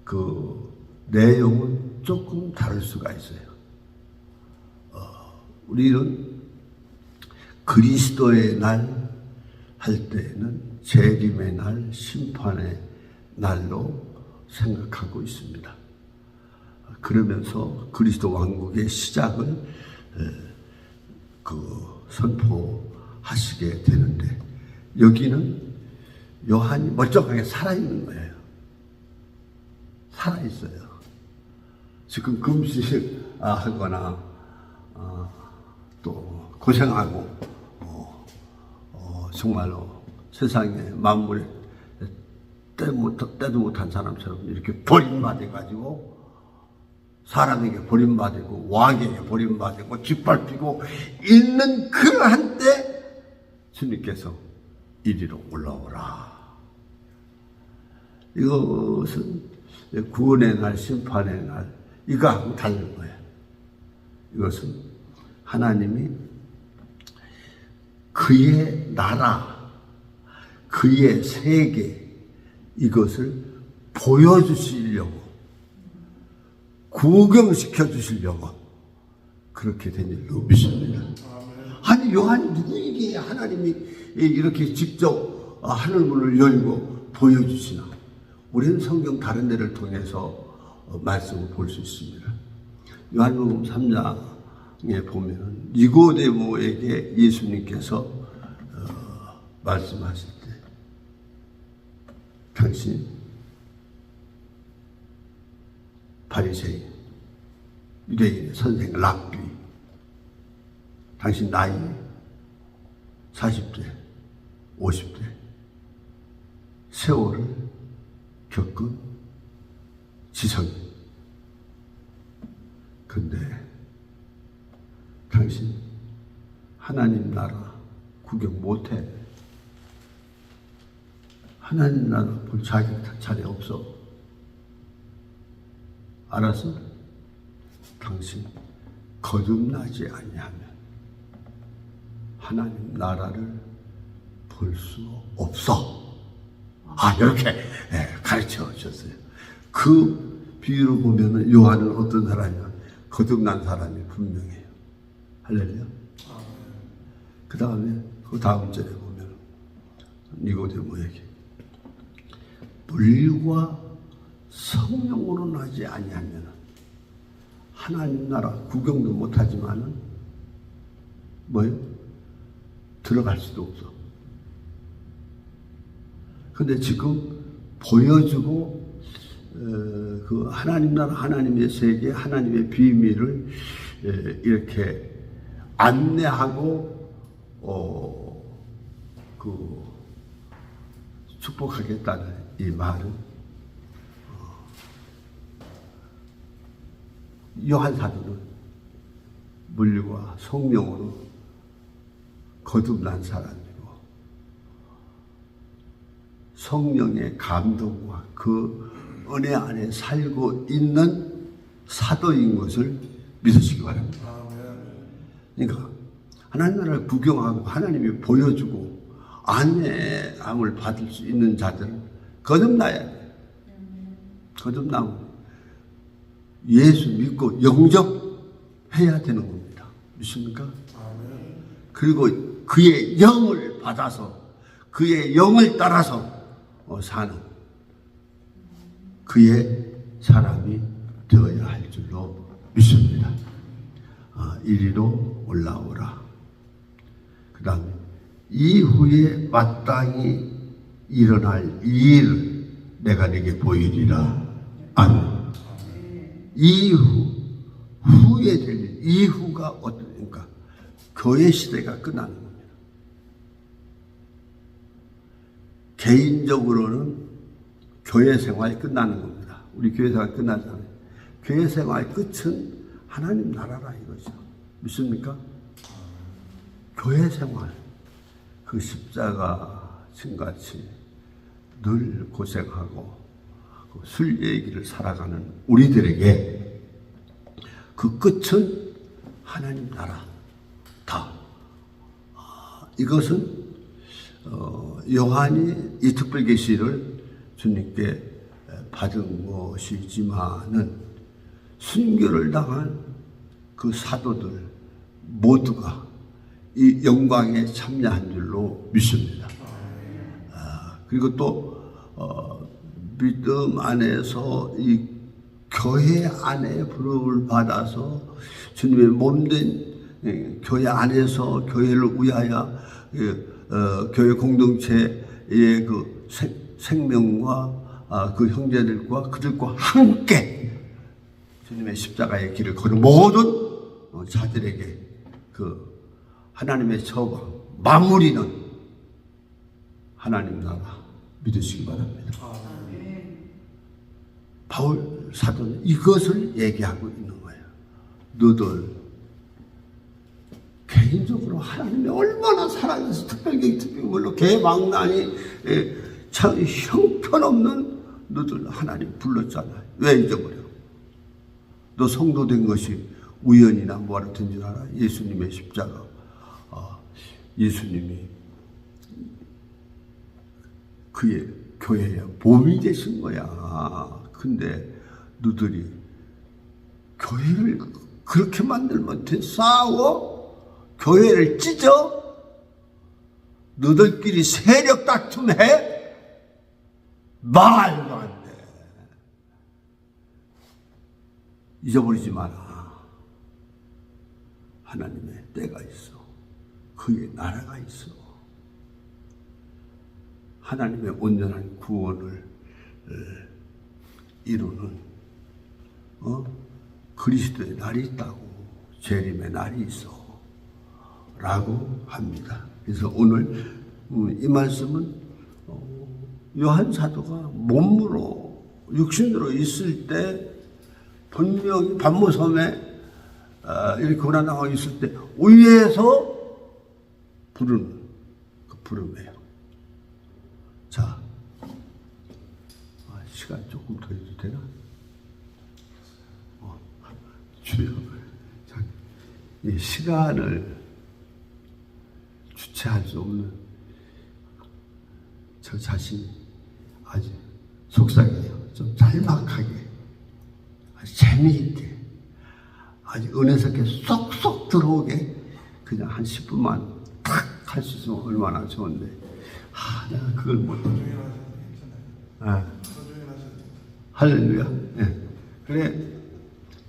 그 내용은 조금 다를 수가 있어요. 우리는 그리스도의 날 할 때에는 재림의 날, 심판의 날로 생각하고 있습니다. 그러면서 그리스도 왕국의 시작을 선포하시게 되는데 여기는 요한이 멀쩡하게 살아있는 거예요. 살아있어요. 지금 금식 하거나 또 고생하고 정말로 세상에 만물에 때도 못한 사람처럼 이렇게 버림받아가지고 사람에게 버림받고 왕에게 버림받고 짓밟히고 있는 그러한 때 주님께서 이리로 올라오라. 이것은 구원의 날, 심판의 날 이거하고 다른 거예요. 이것은 하나님이 그의 나라, 그의 세계 이것을 보여주시려고 구경시켜 주시려고 그렇게 된 일로 믿습니다. 아니 요한이 누구에게 하나님이 이렇게 직접 하늘문을 열고 보여주시나? 우리는 성경 다른 데를 통해서 말씀을 볼 수 있습니다. 요한복음 3장에 보면 니고데모에게 예수님께서 말씀하실 때 당신 바리새인, 유대인의 선생 랍비, 당신 나이 40대, 50대 세월을 겪은 지성인. 근데 당신 하나님 나라 구경 못해. 하나님 나라 볼 자리 없어. 알았어? 당신 거듭나지 아니하면 하나님 나라를 볼 수 없어. 이렇게 가르쳐 줬어요. 그 비유로 보면은 요한은 어떤 사람이냐? 거듭난 사람이 분명해요. 할렐루야. 그 다음에 그 다음 절에 보면 니고데모에게 물과 성령으로 나지 아니하면 하나님 나라 구경도 못하지만은 뭐예요? 들어갈 수도 없어. 근데 지금 보여주고 그 하나님 나라, 하나님의 세계, 하나님의 비밀을 이렇게 안내하고 그 축복하겠다는 이 말은 요한 사도는 물과 성령으로 거듭난 사람이고 성령의 감동과 그 은혜 안에 살고 있는 사도인 것을 믿으시기 바랍니다. 그러니까 하나님 나라를 구경하고 하나님이 보여주고 안내함을 받을 수 있는 자들은 거듭나야 돼. 거듭나고 예수 믿고 영접해야 되는 겁니다. 믿습니까? 그리고 그의 영을 받아서 그의 영을 따라서 사는 그의 사람이 되어야 할 줄로 믿습니다. 이리로 올라오라. 그 다음에 이후에 마땅히 일어날 이 일을 내가 네게 보이리라. 아멘. 후에 될 일, 이후가 어떠니까 교회 시대가 끝나는 겁니다. 개인적으로는 교회 생활이 끝나는 겁니다. 우리 교회 생활 끝나잖아요. 교회 생활의 끝은 하나님 나라라 이거죠. 믿습니까? 교회 생활, 그 십자가 신같이 늘 고생하고 술 얘기를 살아가는 우리들에게 그 끝은 하나님 나라 다. 이것은 요한이 이 특별 계시를 주님께 받은 것이지만은 순교를 당한 그 사도들 모두가 이 영광에 참여한 줄로 믿습니다. 그리고 또 믿음 안에서 이 교회 안에 부름을 받아서 주님의 몸된 교회 안에서 교회를 위하여 교회 공동체의 그 생명과 그 형제들과 그들과 함께 주님의 십자가의 길을 걸은 모든 자들에게 그 하나님의 처방 마무리는 하나님 나라 믿으시기 바랍니다. 바울 사도는 이것을 얘기하고 있는 거예요. 너들 개인적으로 하나님이 얼마나 사랑해서 특별별로 개망나니 참 형편없는 너들 하나님 불렀잖아요. 왜 잊어버려? 너 성도 된 것이 우연이나 뭐하러 된 줄 알아? 예수님의 십자가. 예수님이 그의 교회에 몸이 되신 거야. 근데 너들이 교회를 그렇게 만들면 돼? 싸워? 교회를 찢어? 너들끼리 세력 다툼해? 말도 안 돼. 잊어버리지 마라. 하나님의 때가 있어. 그의 나라가 있어. 하나님의 온전한 구원을 이루는 그리스도의 날이 있다고, 재림의 날이 있어 라고 합니다. 그래서 오늘 이 말씀은 요한 사도가 몸으로 육신으로 있을 때 분명히 반모섬에 이렇게 고난당하고 있을 때 위에서 부르는 그 부름이에요. 자, 시간 조금 더 해도 되나? 주여, 이 시간을 주체할 수 없는 저 자신이 아주 속상해요. 좀 짤막하게, 아주 재미있게, 아주 은혜스럽게 쏙쏙 들어오게 그냥 한 10분만 탁 할 수 있으면 얼마나 좋은데, 내가 그걸 못해. 할렐루야. 네. 그래,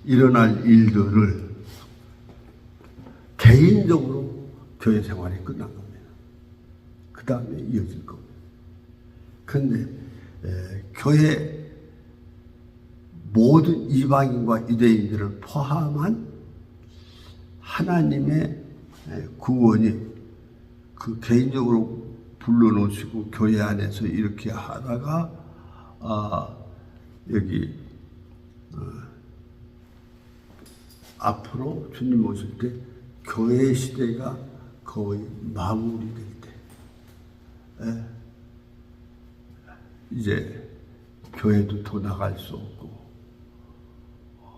일어날 일들을 개인적으로 교회 생활이 끝난 겁니다. 그 다음에 이어질 겁니다. 그런데 교회 모든 이방인과 유대인들을 포함한 하나님의 구원이 그 개인적으로 불러놓으시고 교회 안에서 이렇게 하다가 여기 앞으로 주님 오실 때 교회 시대가 거의 마무리될 때 이제 교회도 더 나갈 수 없고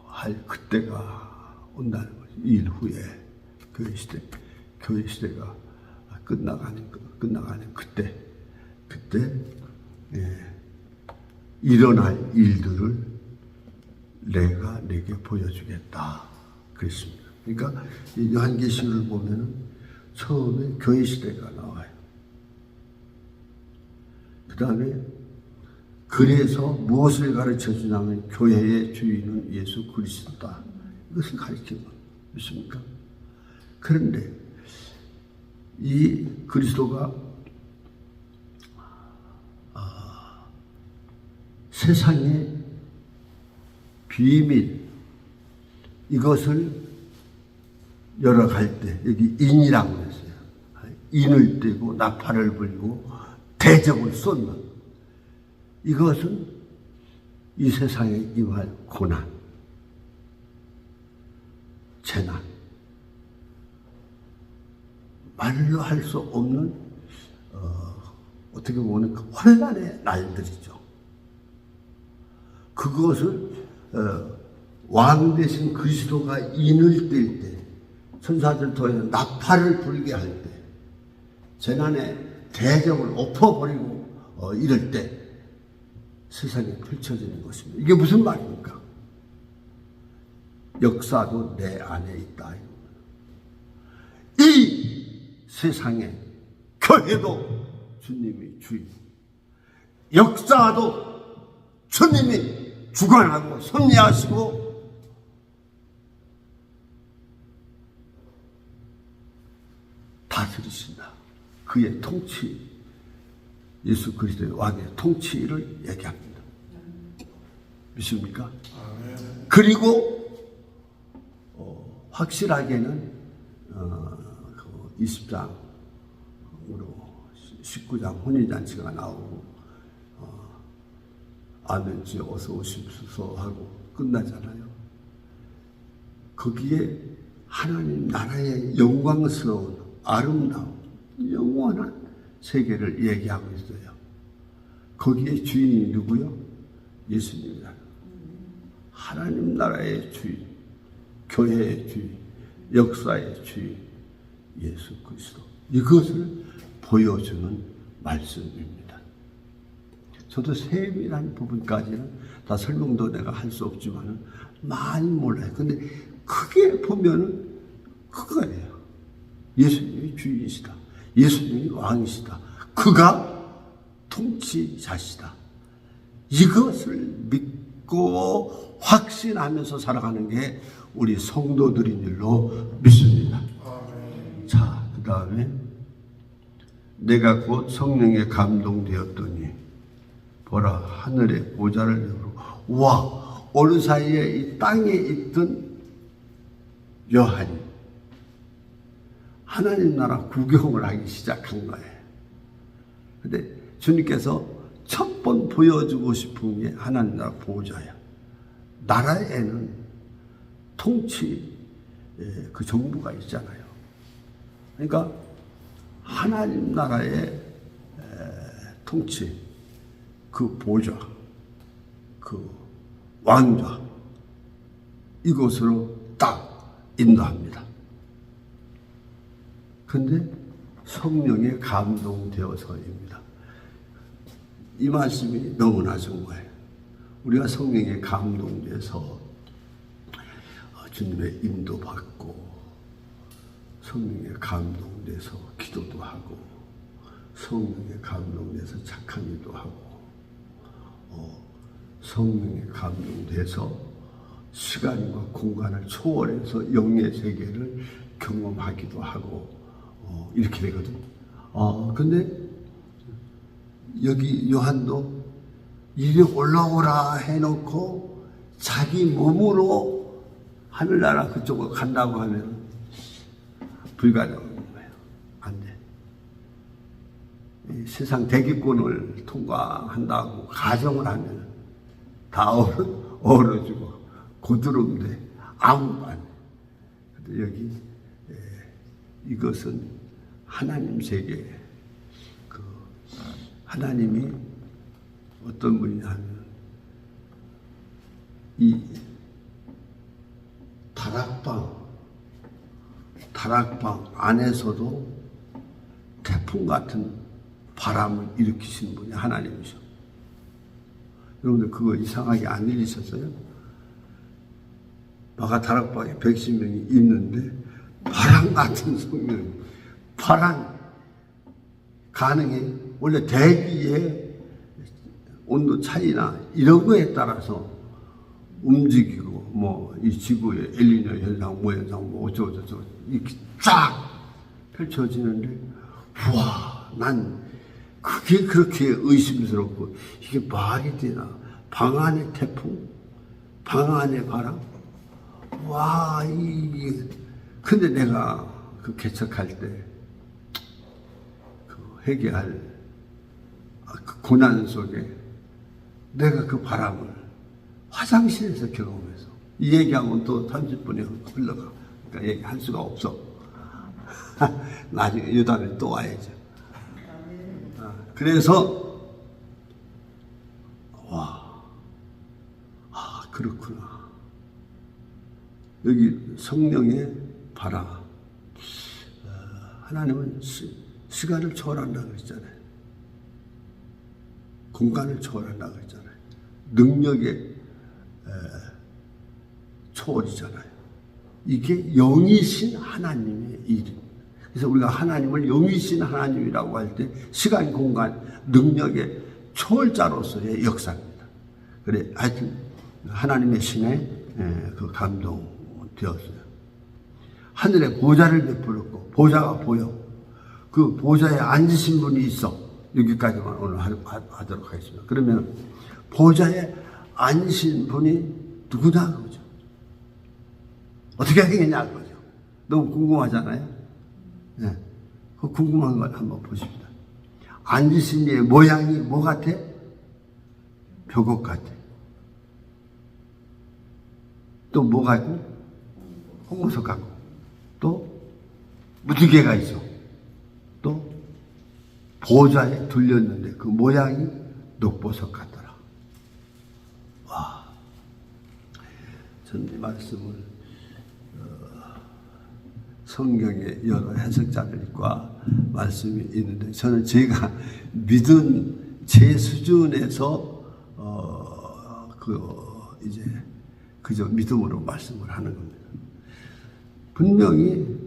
할 그때가 온다는 거죠. 일 후에 교회 시대가 끝나가는 그때 일어날 일들을 내가 내게 보여주겠다 그랬습니다. 그러니까 이 요한계시록을 보면은 처음에 교회 시대가 나와요. 그 다음에 그래서 무엇을 가르쳐 주냐면 교회의 주인은 예수 그리스도다. 이것을 가르치는 것입니까? 그런데 이 그리스도가 세상의 비밀 이것을 열어갈 때 여기 인이라고 했어요. 인을 떼고 나팔을 불고 대적을 쏟는 이것은 이 세상에 임할 고난, 재난, 말로 할 수 없는 어떻게 보면 그 환난의 날들이죠. 그것을 왕 대신 그리스도가 인을 뗄 때, 천사들 통해 나팔을 불게 할 때, 재난의 대적을 엎어버리고 이럴 때 세상에 펼쳐지는 것입니다. 이게 무슨 말입니까? 역사도 내 안에 있다. 이 세상에 교회도 주님이 주인, 역사도 주님이 주관하고 섭리하시고 다스리신다. 그의 통치, 예수 그리스도의 왕의 통치를 얘기합니다. 믿습니까? 그리고 확실하게는 20장으로 19장 혼인잔치가 나오고 아멘지 어서 오십소서 하고 끝나잖아요. 거기에 하나님 나라의 영광스러운 아름다운 영원한 세계를 얘기하고 있어요. 거기에 주인이 누구요? 예수님이다. 하나님 나라의 주인, 교회의 주인, 역사의 주인 예수 그리스도, 이것을 보여주는 말씀입니다. 저도 세밀한 부분까지는 다 설명도 내가 할 수 없지만은 많이 몰라요. 근데 크게 보면은 그거예요. 예수님이 주인이시다. 예수님이 왕이시다. 그가 통치자시다. 이것을 믿고 확신하면서 살아가는 게 우리 성도들인 줄로 믿습니다. 자, 그 다음에 내가 곧 성령에 감동되었더니 보라 하늘의 보좌를 내고 와 어느 사이에 이 땅에 있던 요한이 하나님 나라 구경을 하기 시작한 거예요. 근데 주님께서 첫 번 보여주고 싶은 게 하나님 나라 보좌야. 나라에는 통치 그 정부가 있잖아요. 그러니까 하나님 나라의 통치, 그 보좌, 그 왕좌 이곳으로 딱 인도합니다. 근데 성령에 감동되어서입니다. 이 말씀이 너무나 좋은 거예요. 우리가 성령에 감동돼서 주님의 인도받고 성령에 감동돼서 기도도 하고 성령에 감동돼서 착한 일도 하고 성령에 감동돼서 시간과 공간을 초월해서 영의 세계를 경험하기도 하고 이렇게 되거든. 근데 여기 요한도 이리 올라오라 해놓고 자기 몸으로 하늘나라 그쪽으로 간다고 하면 불가능한 거예요. 안 돼. 이 세상 대기권을 통과한다고 가정을 하면 다 얼어주고 고드름돼 아무도 안 돼. 근데 여기 이것은 하나님 세계 그 하나님이 어떤 분이냐 하면 이 다락방 안에서도 태풍 같은 바람을 일으키시는 분이 하나님이셔. 여러분들 그거 이상하게 안 들리셨어요? 바가 다락방에 110명이 있는데 바람 같은 성령이 바람 가능해. 원래 대기의 온도 차이나 이런 거에 따라서 움직이고 뭐 이 지구의 엘니뇨 현상 뭐 현상 뭐 어쩌고저쩌고 이렇게 쫙 펼쳐지는데 우와 난 그게 그렇게 의심스럽고 이게 말이 되나. 방 안의 태풍 방 안의 바람 와 이게 근데 내가 그 개척할 때 그 회개할 그 고난 속에 내가 그 바람을 화장실에서 경험해서 이 얘기하면 또 30분이 흘러가. 그러니까 얘기할 수가 없어. 나중에 이 다음에 또 와야죠. 그래서 그렇구나. 여기 성령의 바람. 하나님은 시간을 초월한다고 그랬잖아요. 공간을 초월한다고 그랬잖아요. 능력의 초월이잖아요. 이게 영이신 하나님의 일입니다. 그래서 우리가 하나님을 영이신 하나님이라고 할 때 시간, 공간, 능력의 초월자로서의 역사입니다. 그래, 하여튼 하나님의 신에 그 감동되었어요. 하늘에 보좌를 베풀었고 보좌가 보여. 그 보좌에 앉으신 분이 있어. 여기까지만 오늘 하도록 하겠습니다. 그러면 보좌에 앉으신 분이 누구냐 그거죠. 어떻게 하겠냐 그거죠. 너무 궁금하잖아요. 네. 그 궁금한 걸 한번 보십시다. 앉으신 이의 모양이 뭐 같아? 벽옥 같아. 또 뭐 같고? 홍보석 같고. 또 무지개가 있어. 또 보좌에 둘렸는데 그 모양이 녹보석 같더라. 와, 전 이 말씀을 성경의 여러 해석자들과 말씀이 있는데 저는 제가 믿은 제 수준에서 이제 그저 믿음으로 말씀을 하는 겁니다. 분명히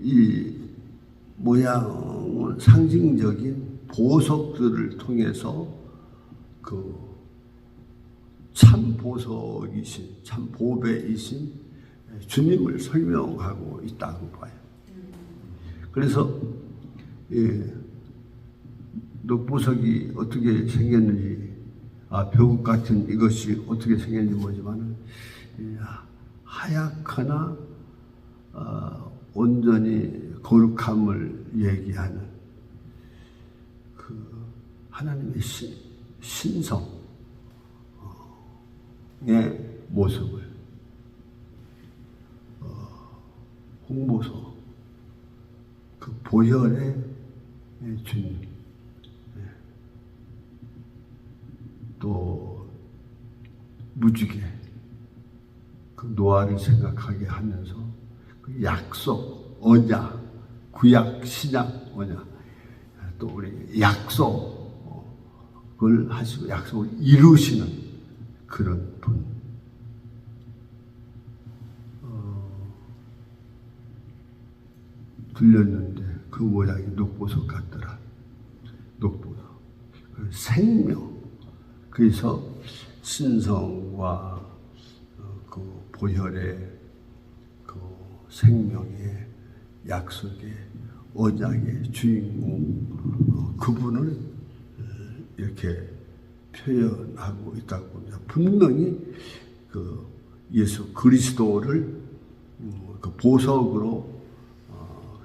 이 모양은 상징적인 보석들을 통해서 그 참 보석이신, 참 보배이신 주님을 설명하고 있다고 봐요. 그래서 녹보석이 어떻게 생겼는지, 벽 같은 이것이 어떻게 생겼는지 모르지만 하얗거나 온전히 거룩함을 얘기하는 그 하나님의 신성의 모습을 홍보서 그 보혈의 주님, 또 무지개 그 노아를 생각하게 하면서 그 약속, 언약, 구약, 신약, 언약, 또 우리 약속을 하시고 약속을 이루시는 그런 분. 들렸는데 그 모양이 녹보석 같더라. 녹보석. 그 생명. 그래서 신성과 그 보혈의 그 생명의 약속의 언약의 주인공, 그분을 이렇게 표현하고 있다고 봅니다. 분명히 그 예수 그리스도를 그 보석으로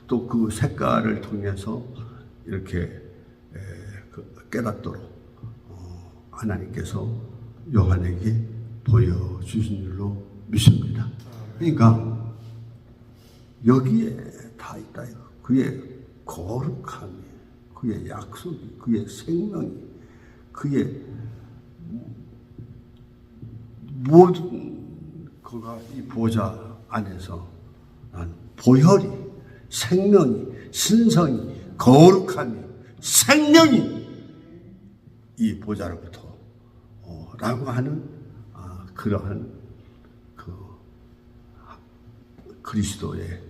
또 그 색깔을 통해서 이렇게 깨닫도록 하나님께서 요한에게 보여주신 줄로 믿습니다. 그러니까 여기에 다 있다. 그의 거룩함이, 그의 약속이, 그의 생명이, 그의 모든 그가 이 보좌 안에서 난 보혈이, 생명이, 신성이, 거룩함이, 생명이 이 보좌로부터 라고 하는 그러한 그 그리스도의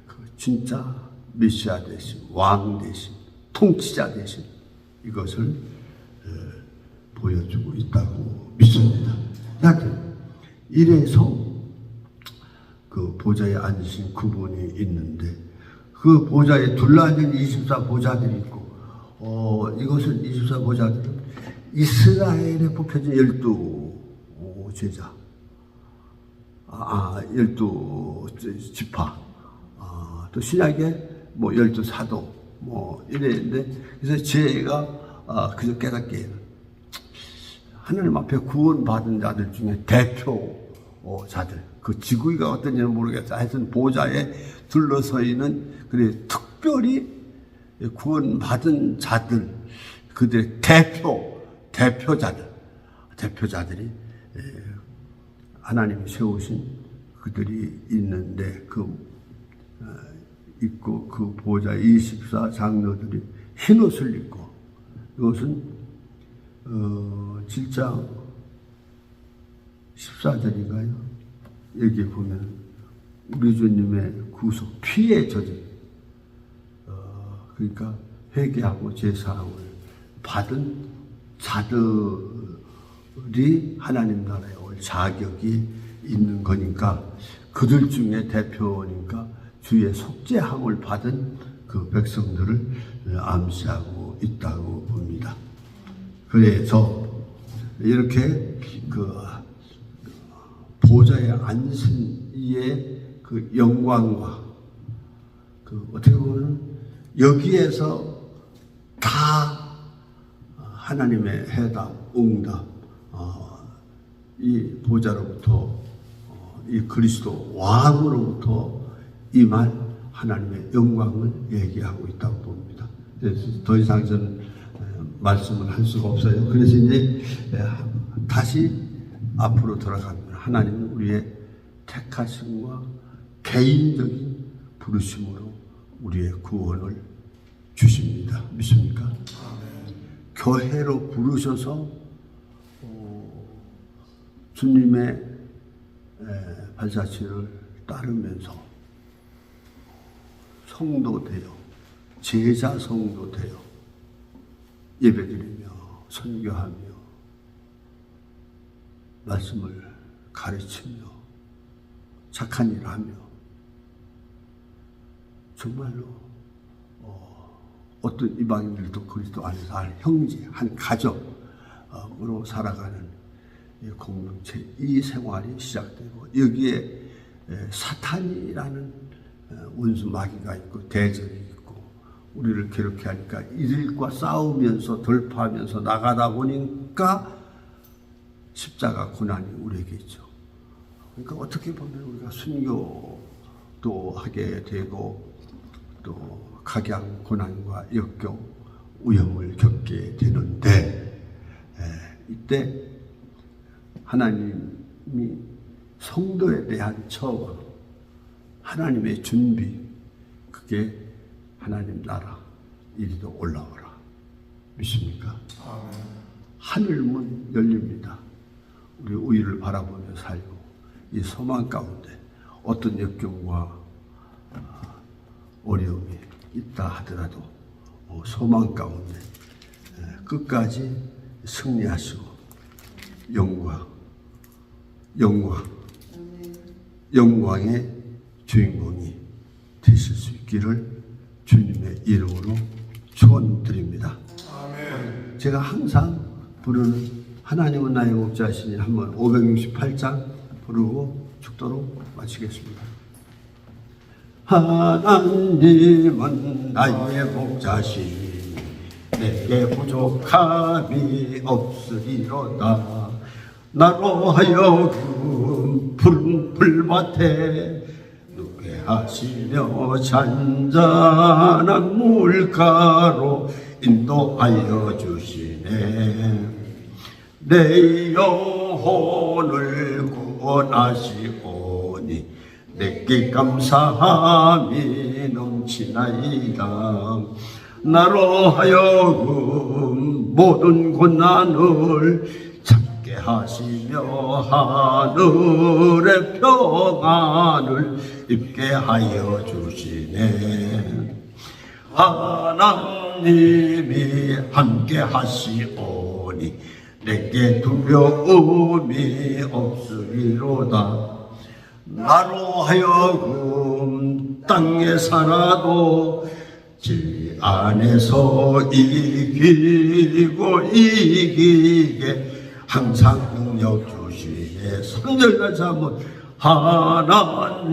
그 진짜 메시아 되신, 왕 되신, 통치자 되신 이것을 보여주고 있다고 믿습니다. 하여튼 이래서 그 보좌에 앉으신 그분이 있는데 그 보좌에 둘러앉은 24보좌들이 있고 이것은 24보좌들은 이스라엘에 뽑혀진 12제자, 12지파, 또 신약에 뭐 12사도, 뭐 이랬는데, 그래서 제가 그저 깨닫기에는 하나님 앞에 구원받은 자들 중에 대표자들, 그 지구가 어떤지는 모르겠어요. 하여튼 보좌에 둘러서 있는, 그래, 특별히 구원받은 자들, 그들의 대표자들이 하나님이 세우신 그들이 있는데 있고 그 보좌 24장로들이 흰 옷을 입고, 이것은 7장 14절인가요? 여기 보면 우리 주님의 구속 피에 젖은, 그러니까 회개하고 제사함을 받은 자들이 하나님 나라에 올 자격이 있는 거니까, 그들 중에 대표니까 주의 속죄함을 받은 그 백성들을 암시하고 있다고 봅니다. 그래서 이렇게 그 보좌에 앉으신 이의 그 영광과 그 어떻게 보면 여기에서 다 하나님의 해답, 응답, 이 보좌로부터 이 그리스도 왕으로부터 임할 하나님의 영광을 얘기하고 있다고 봅니다. 그래서 더 이상 저는 말씀을 할 수가 없어요. 그래서 이제 다시 앞으로 돌아가면 하나님은 우리의 택하심과 개인적인 부르심으로 우리의 구원을 주십니다. 믿습니까? 아멘. 교회로 부르셔서 주님의 발자취를 따르면서 성도 되어, 제자 성도 되어 예배드리며 선교하며 말씀을 가르치며 착한 일을 하며 정말로 어떤 이방인들도 그리스도 안에서 한 형제, 한 가족으로 살아가는 이 공동체, 이 생활이 시작되고 여기에 사탄이라는 원수 마귀가 있고 대적이 있고 우리를 괴롭게 하니까 이들과 싸우면서 돌파하면서 나가다 보니까 십자가 고난이 우리에게 있죠. 그러니까 어떻게 보면 우리가 순교도 하게 되고 또 각양 고난과 역경 위험을 겪게 되는데 이때 하나님이 성도에 대한 처방, 하나님의 준비, 그게 하나님 나라 이리도 올라오라. 믿습니까? 아멘. 하늘문 열립니다. 우리 우위를 바라보며 살고 이 소망 가운데 어떤 역경과 어려움이 있다 하더라도 소망 가운데 끝까지 승리하시고 영광의 주인공이 되실 수 있기를 주님의 이름으로 축원드립니다. 아멘. 제가 항상 부르는 하나님은 나의 목자시니 한번 568장 부르고 축도로 마치겠습니다. 하나님은 나의 목자시니 내게 부족함이 없으리로다. 나로 하여금 푸른 풀밭에 누게 하시며 잔잔한 물가로 인도하여 주시네. 내 영혼을 구원하시오니 내게 감사함이 넘치나이다. 나로 하여금 모든 고난을 참게 하시며 하늘의 평안을 입게 하여 주시네. 하나님이 함께 하시오니 내게 두려움이 없으리로다. 나로 하여금 땅에 살아도 진리 안에서 이기고 이기게 항상 능력 주시네. 3절까지 한번 하나님이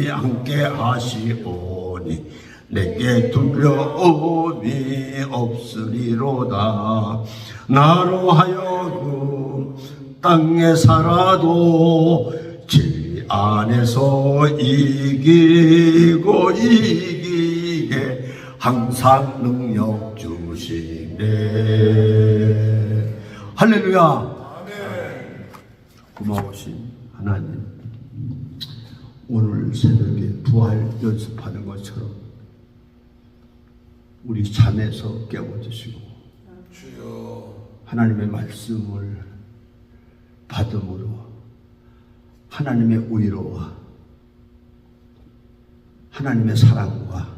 함께 하시오니 내게 두려움이 없으리로다. 나로 하여금 땅에 살아도 진리 안에서 이기고 이기게 항상 능력 주시네. 할렐루야. 아멘. 고마우신 하나님, 오늘 새벽에 부활 연습하는 것처럼 우리 잠에서 깨워주시고 하나님의 말씀을 받음으로 하나님의 위로와 하나님의 사랑과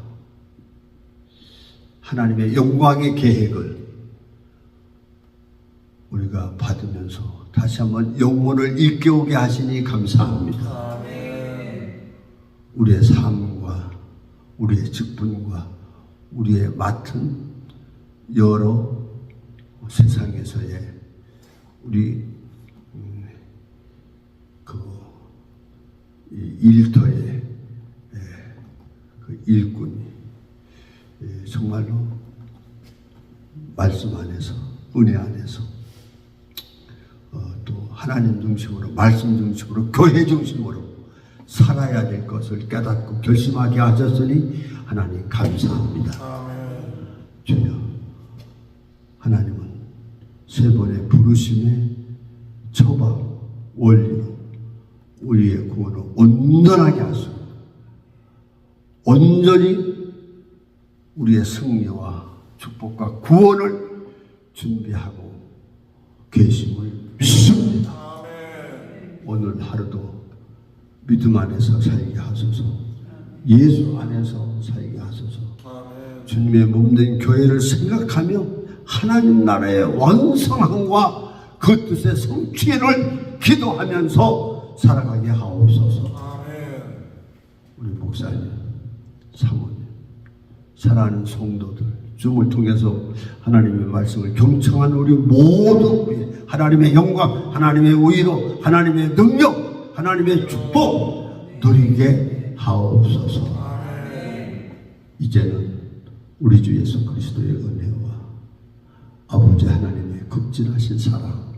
하나님의 영광의 계획을 우리가 받으면서 다시 한번 영혼을 일깨우게 하시니 감사합니다. 우리의 삶과 우리의 직분과 우리의 맡은 여러 세상에서의 우리 일터의 그 일꾼이 정말로 말씀 안에서 은혜 안에서 또 하나님 중심으로 말씀 중심으로 교회 중심으로 살아야 될 것을 깨닫고 결심하게 하셨으니 하나님 감사합니다. 주여, 하나님은 세 번의 부르심의 처방 원리로 우리의 구원을 온전하게 하시고 온전히 우리의 승리와 축복과 구원을 준비하고 계심을 믿습니다. 오늘 하루도 믿음 안에서 살게 하소서. 예수 안에서 살게 하소서. 주님의 몸된 교회를 생각하며 하나님 나라의 완성함과 그 뜻의 성취를 기도하면서 살아가게 하옵소서. 우리 목사님, 사모님, 사랑하는 성도들, 줌을 통해서 하나님의 말씀을 경청한 우리 모두 하나님의 영광, 하나님의 의로, 하나님의 능력, 하나님의 축복 누리게 하옵소서. 이제는 우리 주 예수 그리스도의 은혜와 아버지 하나님의 극진하신 사랑,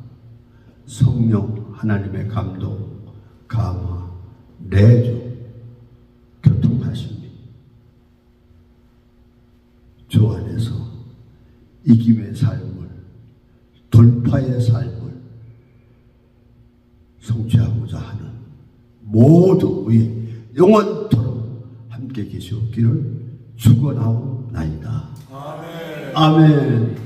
성령 하나님의 감동, 감화, 내주, 교통하심이 주 안에서 이김의 삶을, 돌파의 삶을 성취하고자 하는 모두의 영원토록 함께 계시옵기를 축원하옵나이다. 아멘. 아멘.